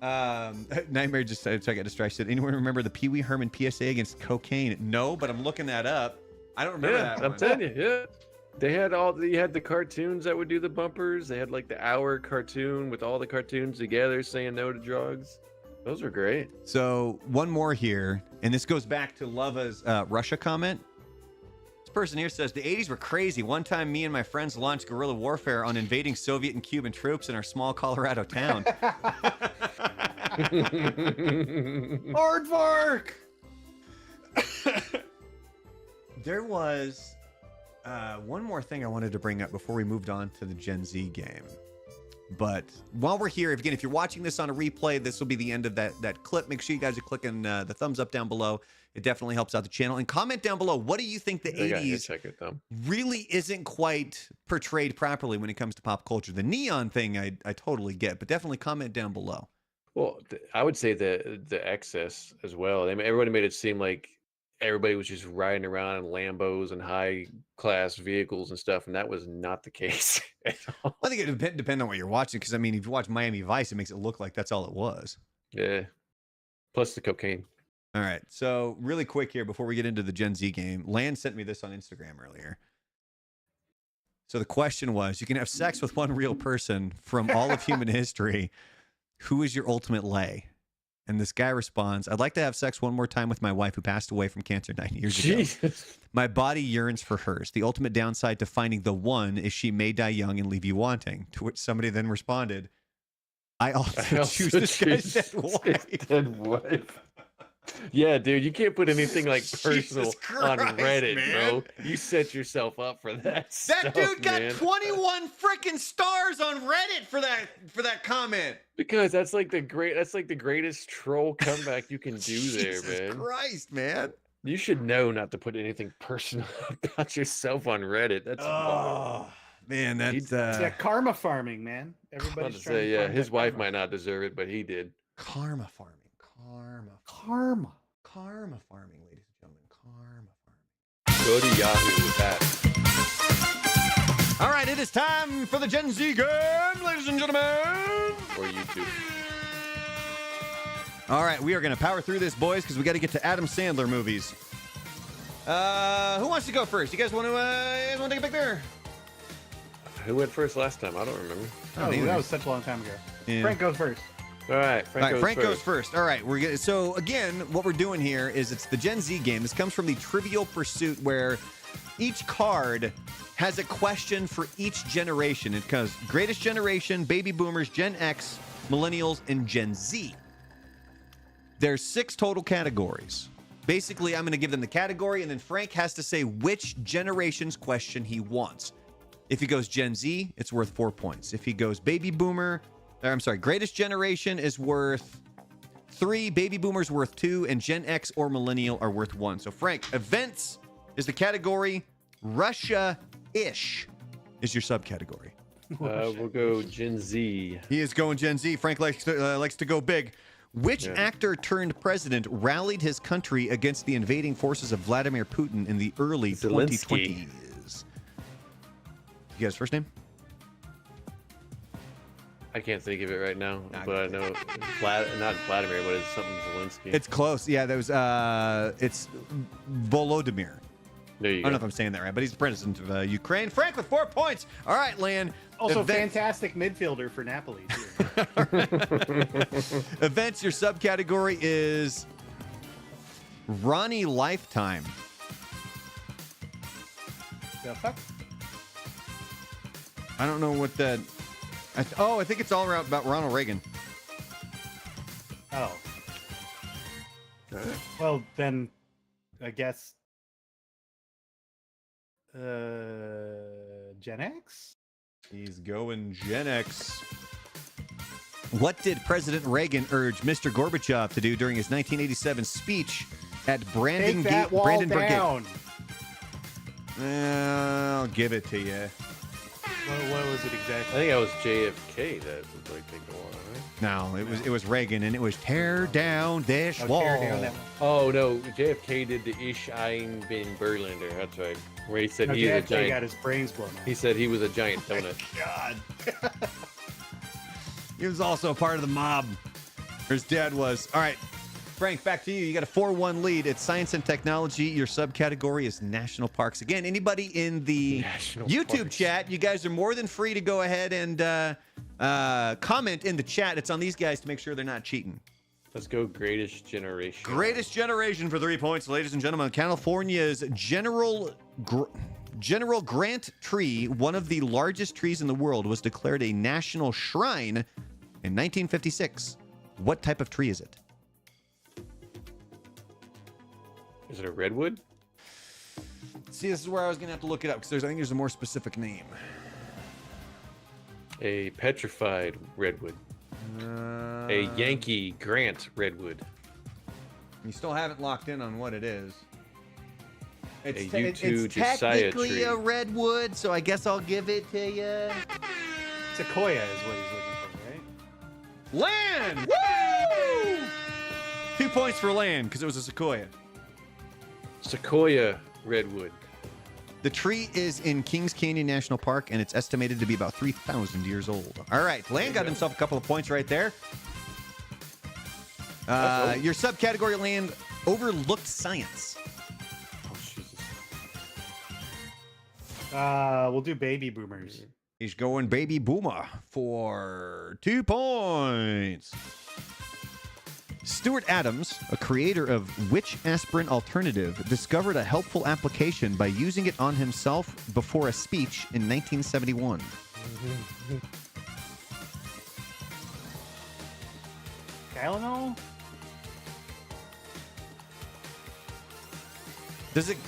Nightmare just so I got distracted. Anyone remember the Pee Wee Herman PSA against cocaine? No, but I'm looking that up. I don't remember that one. I'm telling you, yeah. You had the cartoons that would do the bumpers. They had like the hour cartoon with all the cartoons together saying no to drugs. Those were great. So one more here, and this goes back to Lava's Russia comment. This person here says, the 80s were crazy. One time, me and my friends launched guerrilla warfare on invading Soviet and Cuban troops in our small Colorado town. Aardvark! There was one more thing I wanted to bring up before we moved on to the Gen Z game. But while we're here, if you're watching this on a replay, this will be the end of that clip. Make sure you guys are clicking the thumbs up down below. It definitely helps out the channel. And comment down below, what do you think the 80s really isn't quite portrayed properly when it comes to pop culture? The neon thing I totally get, but definitely comment down below. Well, I would say the excess as well. I mean, everybody made it seem like everybody was just riding around in Lambos and high class vehicles and stuff, and that was not the case at all. I think it depends on what you're watching, because I mean, if you watch Miami Vice, it makes it look like that's all it was. Yeah. Plus the cocaine. All right. So really quick here before we get into the Gen Z game, Lan sent me this on Instagram earlier. So the question was, you can have sex with one real person from all of human history. Who is your ultimate lay? And this guy responds, I'd like to have sex one more time with my wife who passed away from cancer 9 years ago. Jesus. My body yearns for hers. The ultimate downside to finding the one is she may die young and leave you wanting. To which somebody then responded, I also choose this guy's dead wife. Yeah, dude, you can't put anything like personal Jesus on Christ, Reddit, man. bro. You set yourself up for that. That dude got man. 21 freaking stars on Reddit for that comment. Because that's like the greatest troll comeback you can do there, Jesus man. Christ, man. You should know not to put anything personal about yourself on Reddit. That's wild. Man, that's Yeah, karma farming, man. I was about Everybody's to trying say, to yeah, farm his that wife karma. might not deserve it, but he did. karma farming. Karma. Karma farming, ladies and gentlemen. Karma farming. Go to Yahoo with that. All right, it is time for the Gen Z game, ladies and gentlemen. Or YouTube. All right, we are going to power through this, boys, because we got to get to Adam Sandler movies. Who wants to go first? You guys want to take a pick there? Who went first last time? I don't remember. Oh, that was such a long time ago. Yeah. Frank goes first. All right, Frank goes first. All right, so again, what we're doing here is it's the Gen Z game. This comes from the Trivial Pursuit, where each card has a question for each generation. It goes greatest generation, baby boomers, Gen X, millennials, and Gen Z. There's 6 total categories. Basically, I'm going to give them the category, and then Frank has to say which generation's question he wants. If he goes Gen Z, it's worth 4 points. If he goes baby boomer, greatest generation is worth 3, baby boomers worth 2, and Gen X or millennial are worth 1. So Frank, events is the category. Russia-ish is your subcategory. We'll go Gen Z. He is going Gen Z. Frank likes to go big. Which actor turned president rallied his country against the invading forces of Vladimir Putin in the early Zelensky. 2020s? You guys' first name? I can't think of it right now, but I know not Vladimir, but it's something Zelensky. It's close. Yeah, that was it's Volodymyr. There you I go. don't know if I'm saying that right, but he's the president of Ukraine. Frank with 4 points. All right, Lan. Also, fantastic midfielder for Napoli, too. Events, your subcategory is Ronnie Lifetime. The fuck? I don't know what that... I think it's all about Ronald Reagan. Oh. Well, then, I guess... Gen X? He's going Gen X. What did President Reagan urge Mr. Gorbachev to do during his 1987 speech at Take that wall Brandenburg down. I'll give it to you. What was it I exactly? think that was JFK that was like take the wall, right? No, it was Reagan, and it was tear down this Oh, wall. tear down that wall. Oh no, JFK did the Ich ein bin Berliner. That's right. Where he said No, he is a JFK giant. got his brains blown out. He said he was a giant donut. God. He was also a part of the mob. Or his dad was. All right, Frank, back to you. You got a 4-1 lead. It's science and technology. Your subcategory is national parks. Again, anybody in the National YouTube parks. chat, you guys are more than free to go ahead and comment in the chat. It's on these guys to make sure they're not cheating. Let's go greatest generation. Greatest generation for 3 points, ladies and gentlemen. California's General Grant tree, one of the largest trees in the world, was declared a national shrine in 1956. What type of tree is it? Is it a redwood? See, this is where I was going to have to look it up because I think there's a more specific name. A petrified redwood. A Yankee Grant redwood. You still haven't locked in on what it is. It's, A it's U2 Josiah technically tree. a redwood, so I guess I'll give it to you. Sequoia is what he's looking for, right? Land! Woo! 2 points for land because it was a sequoia. Sequoia redwood. The tree is in Kings Canyon National Park, and it's estimated to be about 3,000 years old. All right, Land got himself a couple of points right there. Your subcategory, Land, overlooked science. Oh, Jesus. We'll do baby boomers. He's going baby boomer for 2 points. Stuart Adams, a creator of Which Aspirin Alternative, discovered a helpful application by using it on himself before a speech in 1971. Tylenol? Does it?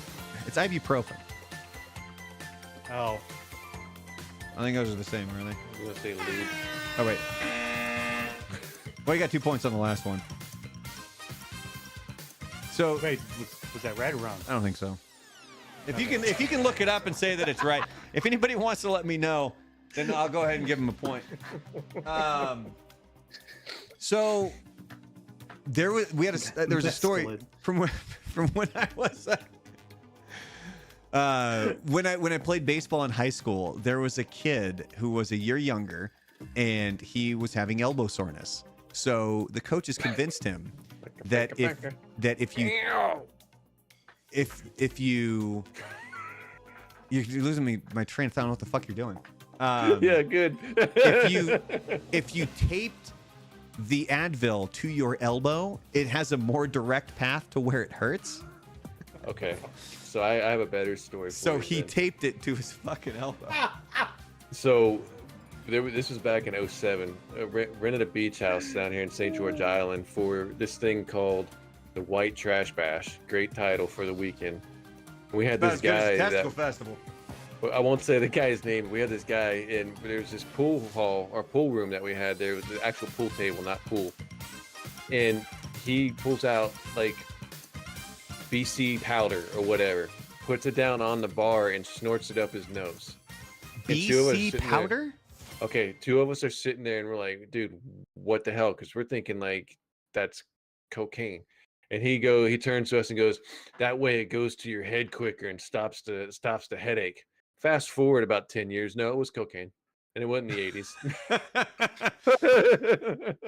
It's ibuprofen. Oh. I think those are the same, are they? I'm gonna say lube. Oh wait. Well, you got 2 points on the last one. So Wait, was that right or wrong? I don't think so. If you can look it up and say that it's right. If anybody wants to let me know, then I'll go ahead and give them a point. So there was a story from when I was when I played baseball in high school. There was a kid who was a year younger, and he was having elbow soreness. So the coaches convinced him that if you you're losing me my train of thought. I don't know what the fuck you're doing. Yeah, good. if you taped the Advil to your elbow, it has a more direct path to where it hurts. Okay, so I have a better story. So he taped it to his fucking elbow. So this was back in 07. Rented a beach house down here in St. George Island for this thing called the White Trash Bash. Great title for the weekend. We had this guy that festival. I won't say the guy's name. We had this guy, and there was this pool hall or pool room that we had. There was the actual pool table, not pool. And he pulls out like BC powder or whatever, puts it down on the bar, and snorts it up his nose. BC powder? Okay, 2 of us are sitting there, and we're like, dude, what the hell? Because we're thinking like that's cocaine. And he turns to us and goes, that way it goes to your head quicker and stops the headache. Fast forward about 10 years. No, it was cocaine. And it wasn't the 80s.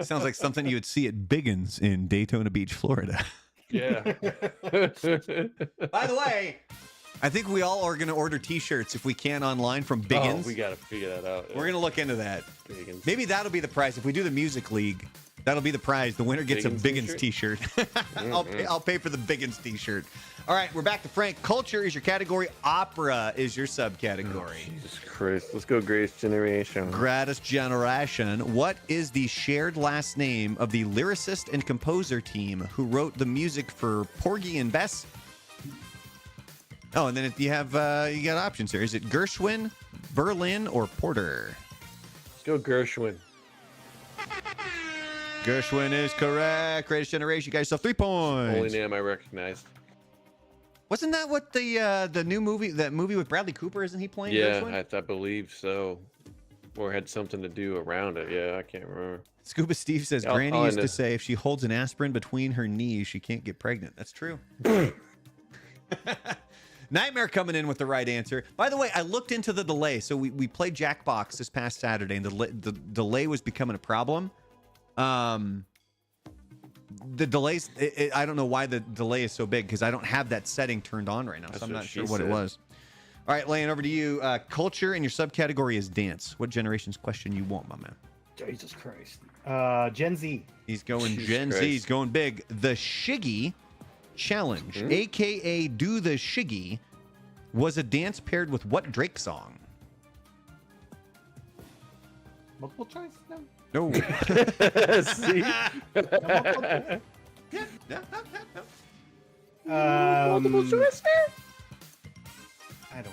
Sounds like something you would see at Biggins in Daytona Beach, Florida. Yeah. By the way, I think we all are going to order T-shirts if we can online from Biggins. Oh, we got to figure that out. We're going to look into that. Biggins. Maybe that'll be the prize. If we do the music league, that'll be the prize. The winner gets Biggins a Biggins T-shirt. I'll pay for the Biggins T-shirt. All right, we're back to Frank. Culture is your category. Opera is your subcategory. Oh, Jesus Christ. Let's go Greatest Generation. Greatest Generation. What is the shared last name of the lyricist and composer team who wrote the music for Porgy and Bess? Oh, and then you got options here. Is it Gershwin, Berlin, or Porter? Let's go Gershwin. Gershwin is correct. Greatest Generation. You got yourself 3 points. Only name I recognized. Wasn't that what the new movie, that movie with Bradley Cooper, isn't he playing? Yeah, Gershwin? I believe so. Or had something to do around it. Yeah, I can't remember. Scuba Steve says, Granny used to say if she holds an aspirin between her knees, she can't get pregnant. That's true. Nightmare coming in with the right answer. By the way, I looked into the delay. So we played Jackbox this past Saturday, and the delay was becoming a problem. The delays, I don't know why the delay is so big, because I don't have that setting turned on right now, so I'm not sure what it was. All right, Lane, over to you. Culture, and your subcategory is dance. What generation's question you want, my man? Jesus Christ. Gen Z. He's going Jesus Gen Christ. Z. He's going big. The Shiggy Challenge, a.k.a. Do the Shiggy, was a dance paired with what Drake song? Multiple choice? No. No. See? Multiple choice? I don't know.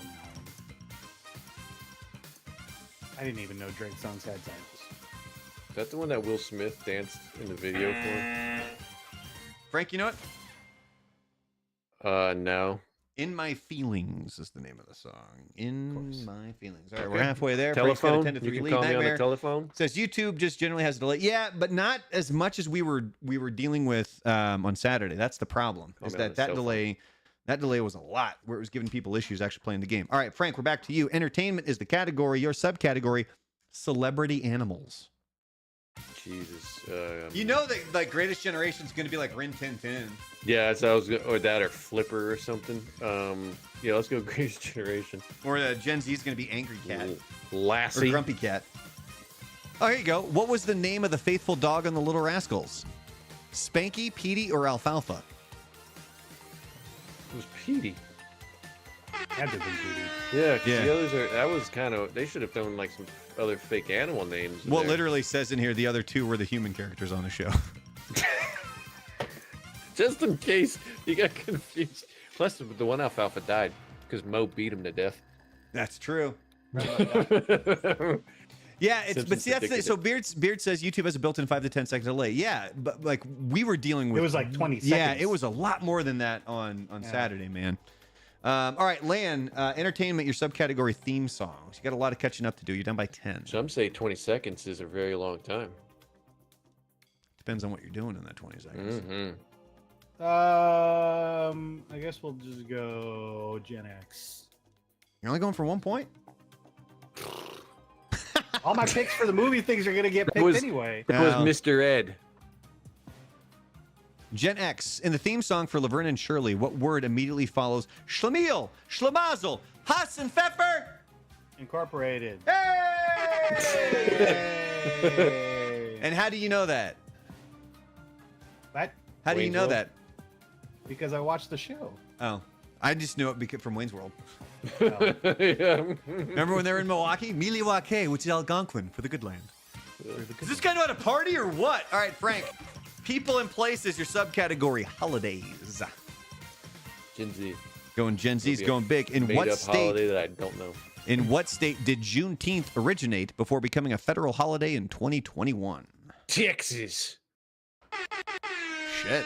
I didn't even know Drake songs had titles. Is that the one that Will Smith danced in the video for? Frank, you know what? No. In My Feelings is the name of the song. In My Feelings. All right, Okay. we're halfway there. Telephone? Frank's got a 10 to 3 You can lead. call me on Nightmare the telephone? says YouTube just generally has a delay. Yeah, but not as much as we were dealing with on Saturday. That's the problem. Call Is me on that the cell that delay was a lot, where it was giving people issues actually playing the game. All right, Frank, we're back to you. Entertainment is the category. Your subcategory, celebrity animals. Jesus. You know that like Greatest Generation is going to be like Rin Tin Tin. Yeah, so I was or that or Flipper or something. Yeah, let's go Greatest Generation. Or Gen Z is going to be Angry Cat. Lassie. Or Grumpy Cat. Oh, here you go. What was the name of the faithful dog on the Little Rascals? Spanky, Petey, or Alfalfa? It was Petey. Had to be Petey. Yeah, 'cause Yeah. the others are. That was kind of. They should have thrown like some other fake animal names. in Well, there. literally says in here the other two were the human characters on the show. Just in case you got confused. Plus, the one Alfalfa died because Mo beat him to death. That's true. Yeah, Yeah, it's but Simpsons see that's the, predicted so Beard says YouTube has a built-in 5 to 10 second delay. Yeah, but like we were dealing with It was like 20 seconds. Yeah, it was a lot more than that on Yeah. Saturday, man. All right, Lan, entertainment, your subcategory theme songs. You got a lot of catching up to do. You're done by 10. Some say 20 seconds is a very long time. Depends on what you're doing in that 20 seconds. I guess we'll just go Gen X. You're only going for 1 point? All my picks for the movie things are gonna get picked was- anyway. It was Mr. Ed. Gen X, in the theme song for Laverne and Shirley, what word immediately follows Schlemiel, Schlemazel, Hass and Pfeffer? Incorporated. Hey! And how do you know that? That How do you Wayne's know World? that? because I watched the show. Oh, I just knew it from Wayne's World. Oh. Yeah. Remember when they were in Milwaukee? Milwaukee, which is Algonquin for the good land. Does this guy know how to party or what? All right, Frank. People and places, your subcategory, holidays. Gen Z. Going Gen Z's Maybe a going big. In Made what up state? holiday that I don't know. In what state did Juneteenth originate before becoming a federal holiday in 2021? Texas. Shit.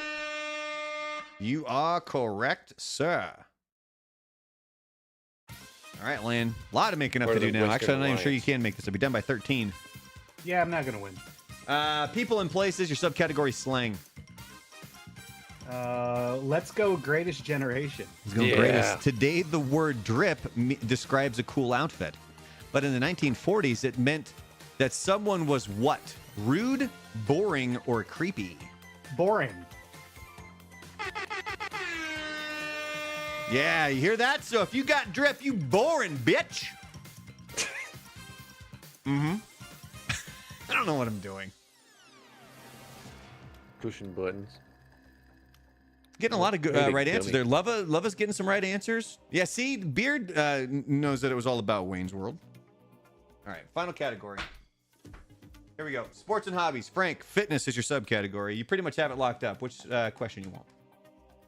You are correct, sir. All right, Lan. A lot of making up Part to of do the now. Actually, I'm not even Western sure you Alliance. can make this. I'll be done by 13. Yeah, I'm not gonna win. People and places, your subcategory, slang. Let's go greatest generation. He's going Yeah. greatest. Today, the word drip describes a cool outfit. But in the 1940s, it meant that someone was what? Rude, boring, or creepy? Boring. Yeah, you hear that? So if you got drip, you boring, bitch. Mm-hmm. I don't know what I'm doing. Pushing buttons. Getting a lot of good, Maybe right answers dummy. there. Lova's getting some right answers. Yeah, see, Beard knows that it was all about Wayne's World. All right, final category. Here we go. Sports and hobbies. Frank, fitness is your subcategory. You pretty much have it locked up. Which question you want?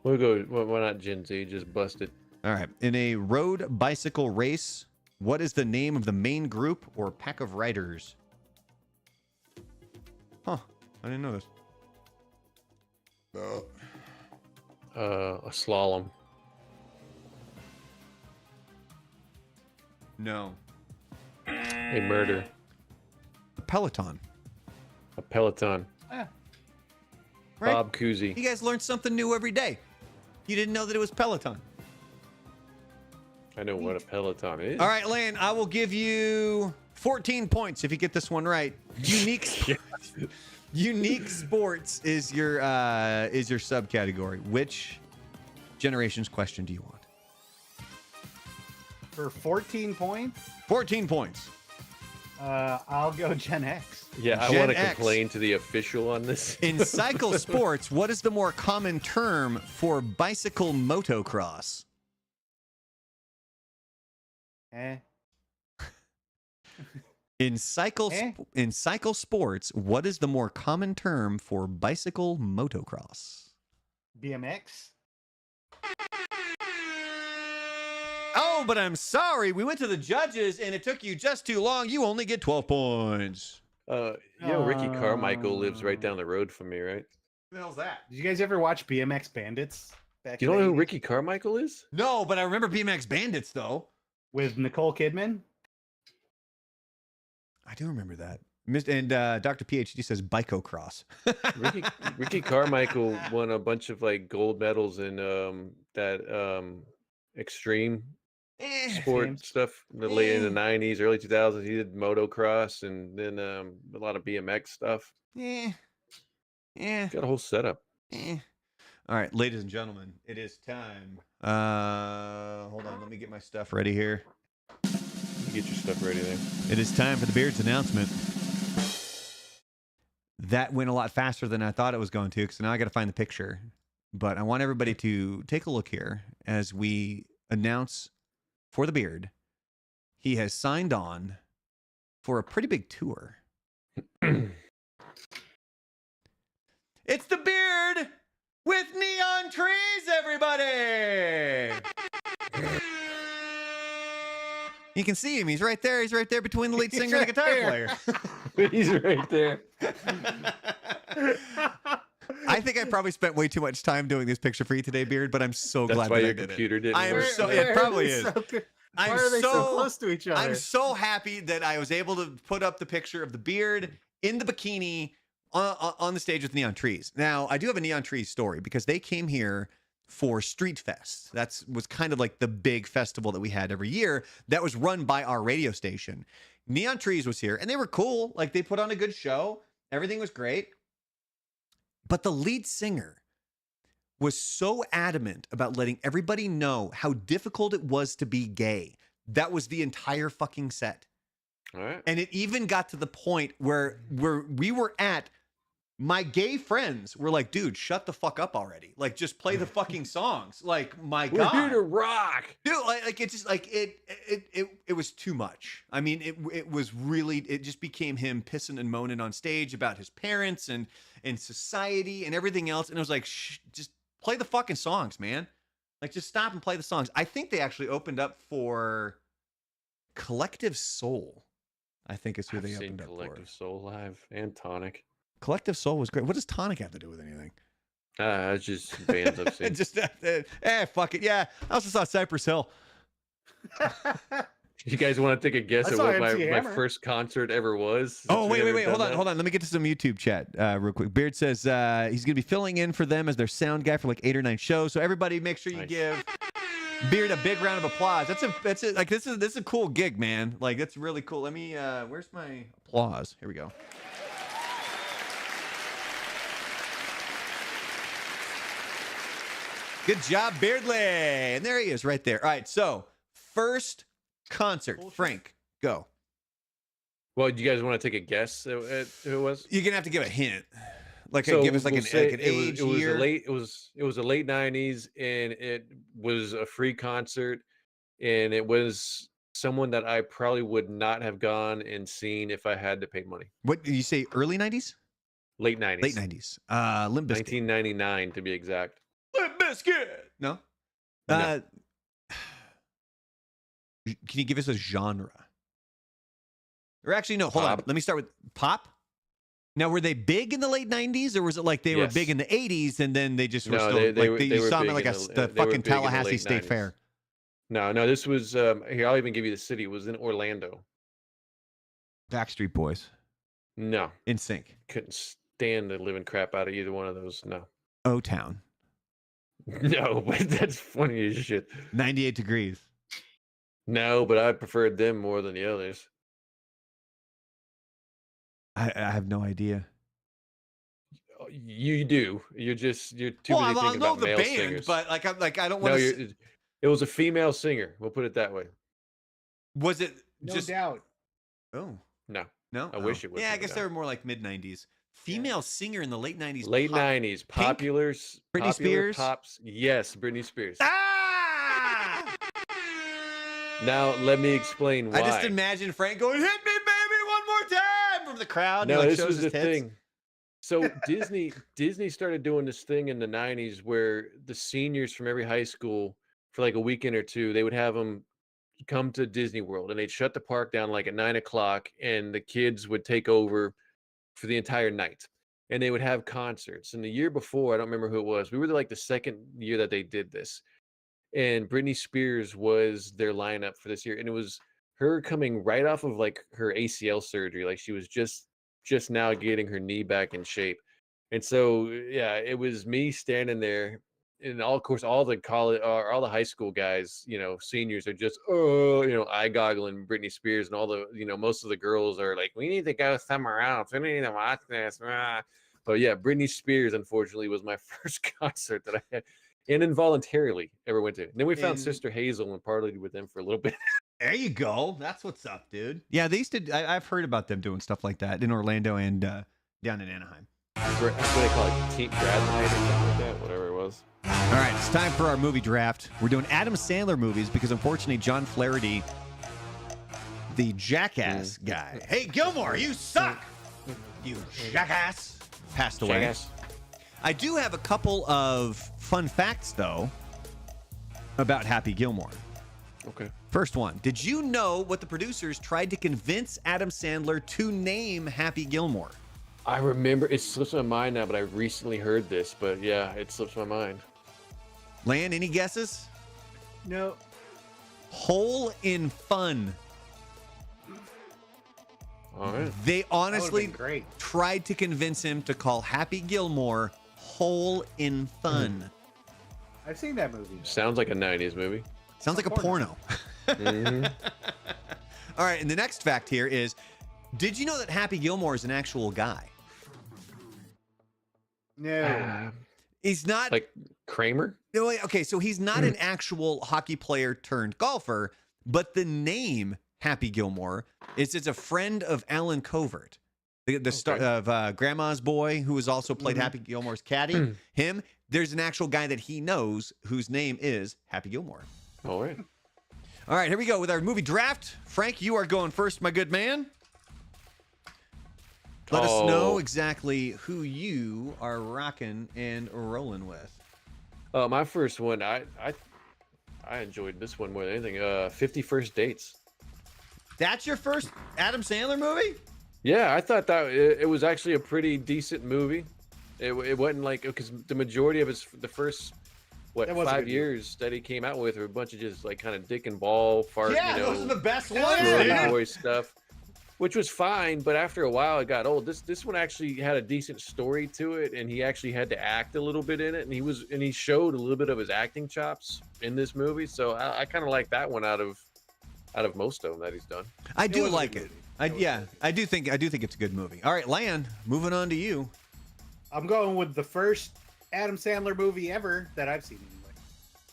We'll go. Why not Gen Z? Just bust it. All right. In a road bicycle race, what is the name of the main group or pack of riders? Huh. I didn't know this. A slalom. No. A murder. A peloton. A peloton. Ah, Right? Bob Cousy. You guys learn something new every day. You didn't know that it was peloton. I know what a peloton is. All right, Lan, I will give you 14 points if you get this one right. Unique sports is your subcategory. Which generation's question do you want? for 14 points, 14 points. I'll go Gen X. Yeah, I Gen want to X. complain to the official on this. In cycle sports, what is the more common term for bicycle motocross? Eh? In cycle sports, what is the more common term for bicycle motocross? BMX? Oh, but I'm sorry. We went to the judges and it took you just too long. You only get 12 points. Ricky Carmichael lives right down the road from me, right? What the hell's that? Did you guys ever watch BMX Bandits? Back You in don't the know who 80s? Ricky Carmichael is? No, but I remember BMX Bandits, though. With Nicole Kidman? I do remember that. And Dr. PhD says Bicocross. Ricky Carmichael won a bunch of like gold medals in that extreme sport Games. stuff late in the 90s, early 2000s. He did motocross and then a lot of BMX stuff. Yeah. Yeah. Got a whole setup. All right, ladies and gentlemen, it is time. Hold on, let me get my stuff ready here. You get your stuff ready there. It is time for the Beard's announcement. that went a lot faster than I thought it was going to, because now I got to find the picture. But I want everybody to take a look here as we announce for the Beard. He has signed on for a pretty big tour. It's the Beard with neon trees, everybody! You can see him. He's right there. He's right there between the lead singer and the guitar player. He's right there. I think I probably spent way too much time doing this picture for you today, Beard, but I'm so That's glad why that your I did computer it. didn't I am work. so. It probably is. Why are they so close to each other? I'm so happy that I was able to put up the picture of the Beard in the bikini on the stage with neon trees. Now, I do have a neon trees story because they came here for Street Fest. That was kind of like the big festival that we had every year that was run by our radio station. Neon Trees was here and they were cool. Like, they put on a good show. Everything was great. But the lead singer was so adamant about letting everybody know how difficult it was to be gay. That was the entire fucking set. All right. And it even got to the point where we were at, my gay friends were like, dude, shut the fuck up already. Like, just play the fucking songs. Like, my God. We're here to rock. Dude, like it's just like it was too much. I mean, it was really, it just became him pissing and moaning on stage about his parents and society and everything else. And it was like, just play the fucking songs, man. Like, just stop and play the songs. I think they actually opened up for Collective Soul. I think is who they opened up for. Collective Soul live and Tonic. Collective Soul was great. What does Tonic have to do with anything? It's just bands I've seen. Just fuck it. Yeah, I also saw Cypress Hill. You guys want to take a guess I at saw what MC my Hammer. first concert ever was? Oh, wait. Hold on. Let me get to some YouTube chat real quick. Beard says he's going to be filling in for them as their sound guy for like 8 or 9 shows. So everybody make sure you give Beard a big round of applause. That's it. Like, this is a cool gig, man. Like, that's really cool. Let me, where's my applause? Here we go. Good job, Beardley. And there he is right there. All right. So first concert, Frank, go. Well, do you guys want to take a guess at who it was? You're gonna have to give a hint. Like, So give us like we'll an say age, it was year. it was a late 90s, and it was a free concert, and it was someone that I probably would not have gone and seen if I had to pay money. What did you say? Early 90s? Late 90s. Late 90s. Limp Bizkit. 1999 to be exact. Limp Bizkit. No. No. Can you give us a genre? Or actually, no. Hold on. Pop. Let me start with pop. Now, were they big in the late 90s, or was it like they were Yes. big in the 80s and then they just were No, still they like were you saw them big at like in the they were fucking big in the Tallahassee late State 90s. Fair? No, this was here. I'll even give you the city. It was in Orlando. Backstreet Boys. No, In Sync. couldn't stand the living crap out of either one of those. No, O-Town. no, but that's funny as shit. 98 Degrees. No, but I preferred them more than the others. I have no idea. You do. You're too busy I thinking know about the male band, singers. but I don't No, want to. it was a female singer. We'll put it that way. Was it No just? doubt. Oh No, no, I wish it was. Yeah, I guess they were more like mid 90s. Female singer in the late 90s. late pop- 90s, popular Britney Spears? pops. Yes, Britney Spears. Ah! Now let me explain why. I just imagine Frank going, "Hit me, baby, one more time!" from the crowd. No, and he, like, this shows was the his tits. thing. So Disney started doing this thing in the 90s where the seniors from every high school for like a weekend or two, they would have them come to Disney World, and they'd shut the park down like at 9 o'clock, and the kids would take over for the entire night, and they would have concerts. And the year before, I don't remember who it was, we were like the second year that they did this, and Britney Spears was their lineup for this year, and it was her coming right off of like her ACL surgery. Like, she was just now getting her knee back in shape. And so, yeah, it was me standing there, and of course, all the college or all the high school guys, seniors are just, eye goggling Britney Spears, and all the, most of the girls are like, we need to go somewhere else. We need to watch this. But yeah, Britney Spears, unfortunately, was my first concert that I had and involuntarily ever went to. And then we found And- Sister Hazel and partied with them for a little bit. There you go. That's what's up, dude. Yeah, they used to. I've heard about them doing stuff like that in Orlando and down in Anaheim. What do they call it? Team grad night or something like that? Whatever it was. All right, it's time for our movie draft. We're doing Adam Sandler movies because unfortunately John Flaherty, the jackass guy. Hey, Gilmore, you suck! You jackass! Passed away. Jackass. I do have a couple of fun facts, though, about Happy Gilmore. Okay. First one. Did you know what the producers tried to convince Adam Sandler to name Happy Gilmore? I remember, it slips my mind now, but I recently heard this, but yeah, it slips my mind. Lan, any guesses? No. Hole in Fun. All right. They honestly Great. tried to convince him to call Happy Gilmore Hole in Fun. I've seen that movie. Sounds like a 90s movie. Sounds like a porno. Mhm. All right, and the next fact here is, did you know that Happy Gilmore is an actual guy? No. He's not Like Kramer? no, wait, okay, so he's not an actual hockey player turned golfer, but the name Happy Gilmore is it's a friend of Alan Covert, the star of Grandma's Boy, who has also played Happy Gilmore's caddy. Him, there's an actual guy that he knows whose name is Happy Gilmore. All right. All right, here we go with our movie draft. Frank, you are going first, my good man. Let us know exactly who you are rocking and rolling with. My first one, I enjoyed this one more than anything. 50 First Dates. That's your first Adam Sandler movie? Yeah, I thought that it was actually a pretty decent movie. It wasn't like, because the majority of the first, That was a 5 good years that he came out with were a bunch of just like kind of dick and ball fart, Yeah, you know, those are the best ones, girly dude. boy stuff, which was fine. But after a while, it got old. This one actually had a decent story to it, and he actually had to act a little bit in it, and he showed a little bit of his acting chops in this movie. So I kind of like that one out of most of them that he's done. I do was a like good it. movie. I do think it's a good movie. All right, Lan, moving on to you. I'm going with the first Adam Sandler movie ever that I've seen anyway.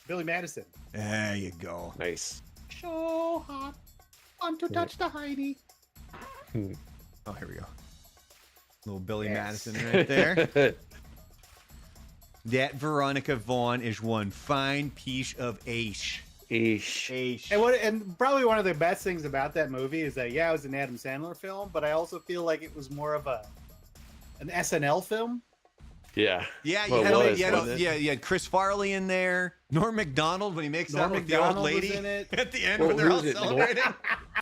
Billy Madison. There you go. Nice. So hot. Want to touch the Heidi. Oh, here we go. Little Billy Yes. Madison right there. That Veronica Vaughn is one fine piece of ace. Ish. And probably one of the best things about that movie is that it was an Adam Sandler film, but I also feel like it was more of an SNL film. Yeah. Yeah, you Well, had, it like, was, you had, wasn't it? you had Chris Farley in there, Norm Macdonald when he makes Norm out with the old Macdonald was lady in it. at the end Well, when they're who all was it? celebrating.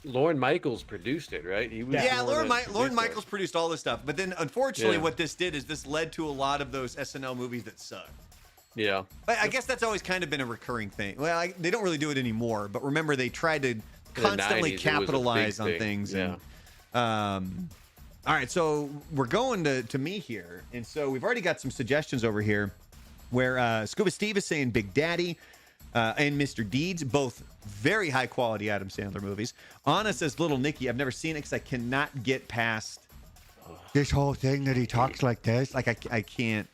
Lorne Michaels produced it, right? He was Yeah, the one that Lorne produced Michaels produced all this stuff, but then unfortunately, Yeah. what this did is this led to a lot of those SNL movies that suck. it. Yeah. But I guess that's always kind of been a recurring thing. Well, they don't really do it anymore, but remember they tried to constantly 90s, it was a capitalize big on thing, things. yeah. And, all right, so we're going to me here, and so we've already got some suggestions over here, where Scuba Steve is saying Big Daddy and Mr. Deeds, both very high quality Adam Sandler movies. Anna says Little Nicky. I've never seen it because I cannot get past this whole thing that he talks like this. Like I can't.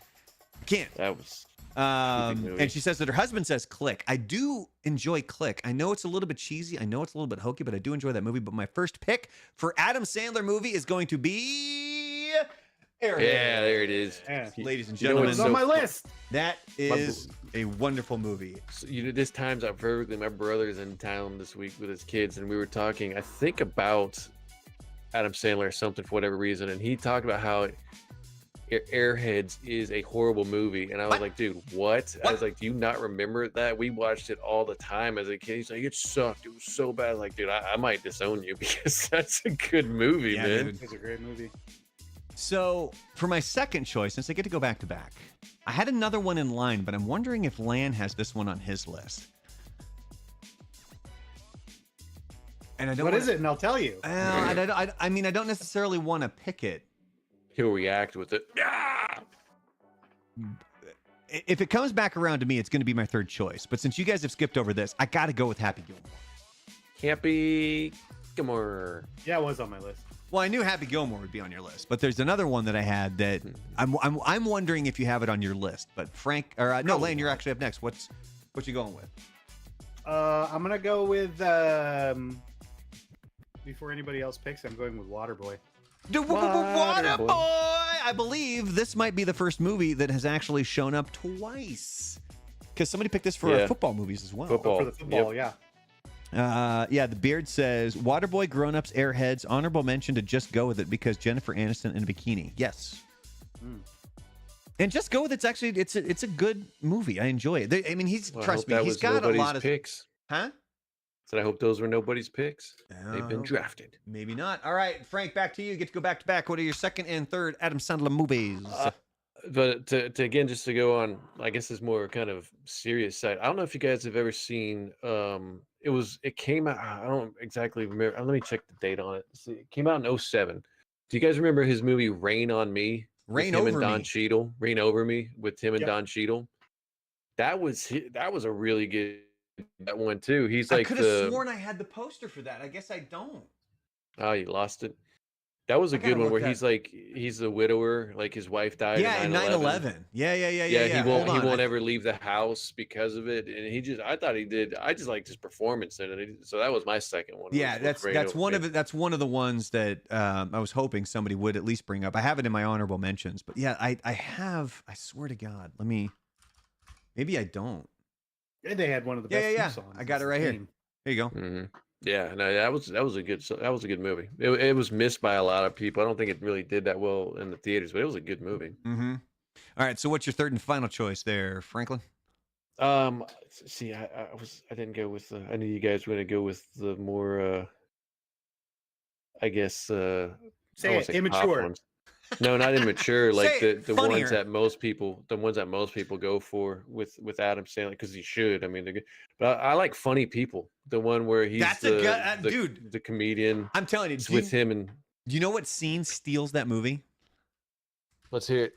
That was movie. And she says that her husband says Click. I do enjoy Click. I know it's a little bit cheesy. I know it's a little bit hokey, but I do enjoy that movie. But my first pick for Adam Sandler movie is going to be Airheads. Yeah, there it is. Yeah. Ladies and You know gentlemen, It's what's on so my fu- list. that is a wonderful movie. So, this times I've heard that my brother's in town this week with his kids, and we were talking, I think, about Adam Sandler or something for whatever reason, and he talked about how Airheads is a horrible movie, and I was What? like, dude, what? I What? was like, do you not remember that? We watched it all the time as a kid. He's like, it sucked. It was so bad. I was like, dude, I might disown you because that's a good movie, Yeah, man. dude. It's a great movie. So for my second choice, since I get to go back to back, I had another one in line, but I'm wondering if Lan has this one on his list. And I don't. What wanna- is it? And I'll tell you. I mean, I don't necessarily want to pick it. He'll react with it. Yeah. If it comes back around to me, it's going to be my third choice. But since you guys have skipped over this, I got to go with Happy Gilmore. Happy Gilmore. Yeah, it was on my list. Well, I knew Happy Gilmore would be on your list, but there's another one that I had that I'm wondering if you have it on your list. But Frank, or no, Lane, you're actually up next. What you going with? I'm gonna go with before anybody else picks. I'm going with Waterboy. Waterboy. I believe this might be the first movie that has actually shown up twice. Because somebody picked this for our football movies as well. Football. For the football, yeah. Yeah, the Beard says, Waterboy, Grown Ups, Airheads, honorable mention to Just Go With It because Jennifer Aniston in a bikini. Yes. And Just Go With It's actually, it's a good movie. I enjoy it. I mean, trust me, he's got a lot of picks. Huh? So I hope those were nobody's picks. They've been drafted. Maybe not. All right, Frank, back to you. You get to go back to back. What are your second and third Adam Sandler movies? But to again, just to go on, I guess it's more kind of serious side. I don't know if you guys have ever seen. It came out. I don't exactly remember. Let me check the date on it. See, it came out in 2007. Do you guys remember his movie Rain on Me? Rain with him Over and Don Me. Cheadle. Rain Over Me with him and Don Cheadle. That was a really good one too. He's like, I could have sworn I had the poster for that. I guess I don't. Oh, you lost it. That was a good one where he's a widower, like his wife died. Yeah, in 9/11. Yeah. He won't ever leave the house because of it, and I thought he did. I just liked his performance in it. So that was my second one. Yeah, that's one of it. That's one of the ones that I was hoping somebody would at least bring up. I have it in my honorable mentions, but yeah, I have. I swear to God, maybe I don't. And they had one of the best songs. I got it right here. There you go. Mm-hmm. Yeah, no, that was a good movie. It was missed by a lot of people. I don't think it really did that well in the theaters, but it was a good movie. Mm-hmm. All right, so what's your third and final choice there, Franklin? See, I didn't go with I knew you guys were going to go with the more I guess say it, immature. No, not immature. Like the funnier. ones that most people go for with Adam Sandler, because he should. I mean, they're good. But I like Funny People. The one where he's the comedian. I'm telling you, with him. And do you know what scene steals that movie? Let's hear it.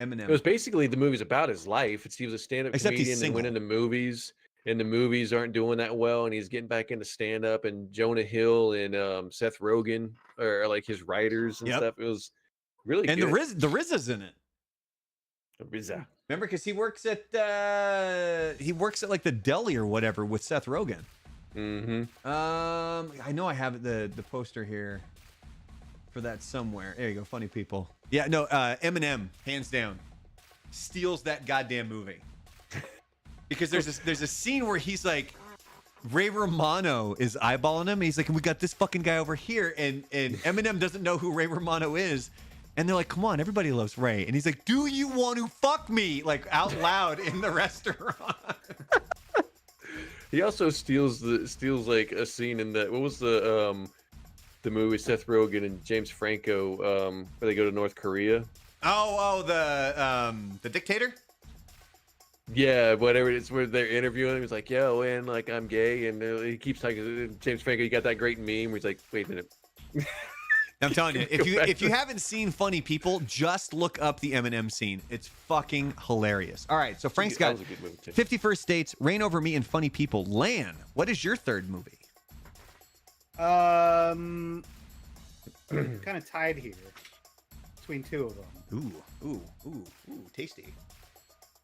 Eminem. It was basically the movie's about his life. He was a stand-up comedian and went into movies. And the movies aren't doing that well, and he's getting back into stand-up. And Jonah Hill and Seth Rogen are like his writers and stuff. It was really good. And the RZA's in it. The RZA. Remember, because he works at like the deli or whatever with Seth Rogen. Mm-hmm. I know I have the poster here for that somewhere. There you go. Funny People. Yeah, no. Eminem, hands down, steals that goddamn movie. Because there's a scene where he's like, Ray Romano is eyeballing him. And he's like, we got this fucking guy over here. And Eminem doesn't know who Ray Romano is. And they're like, come on, everybody loves Ray. And he's like, do you want to fuck me? Like out loud in the restaurant. He also steals like a scene in what was the movie Seth Rogen and James Franco where they go to North Korea. Oh, the dictator? Yeah, whatever it is, where they're interviewing him. He's like, yo, and like, I'm gay. And he keeps talking, James Franco, you got that great meme where he's like, wait a minute. I'm telling you, if you haven't seen Funny People, just look up the Eminem scene. It's fucking hilarious. All right, so Frank's got 51st Dates, Reign Over Me, and Funny People. Lan, what is your third movie? Kind of tied here between two of them. Ooh, tasty.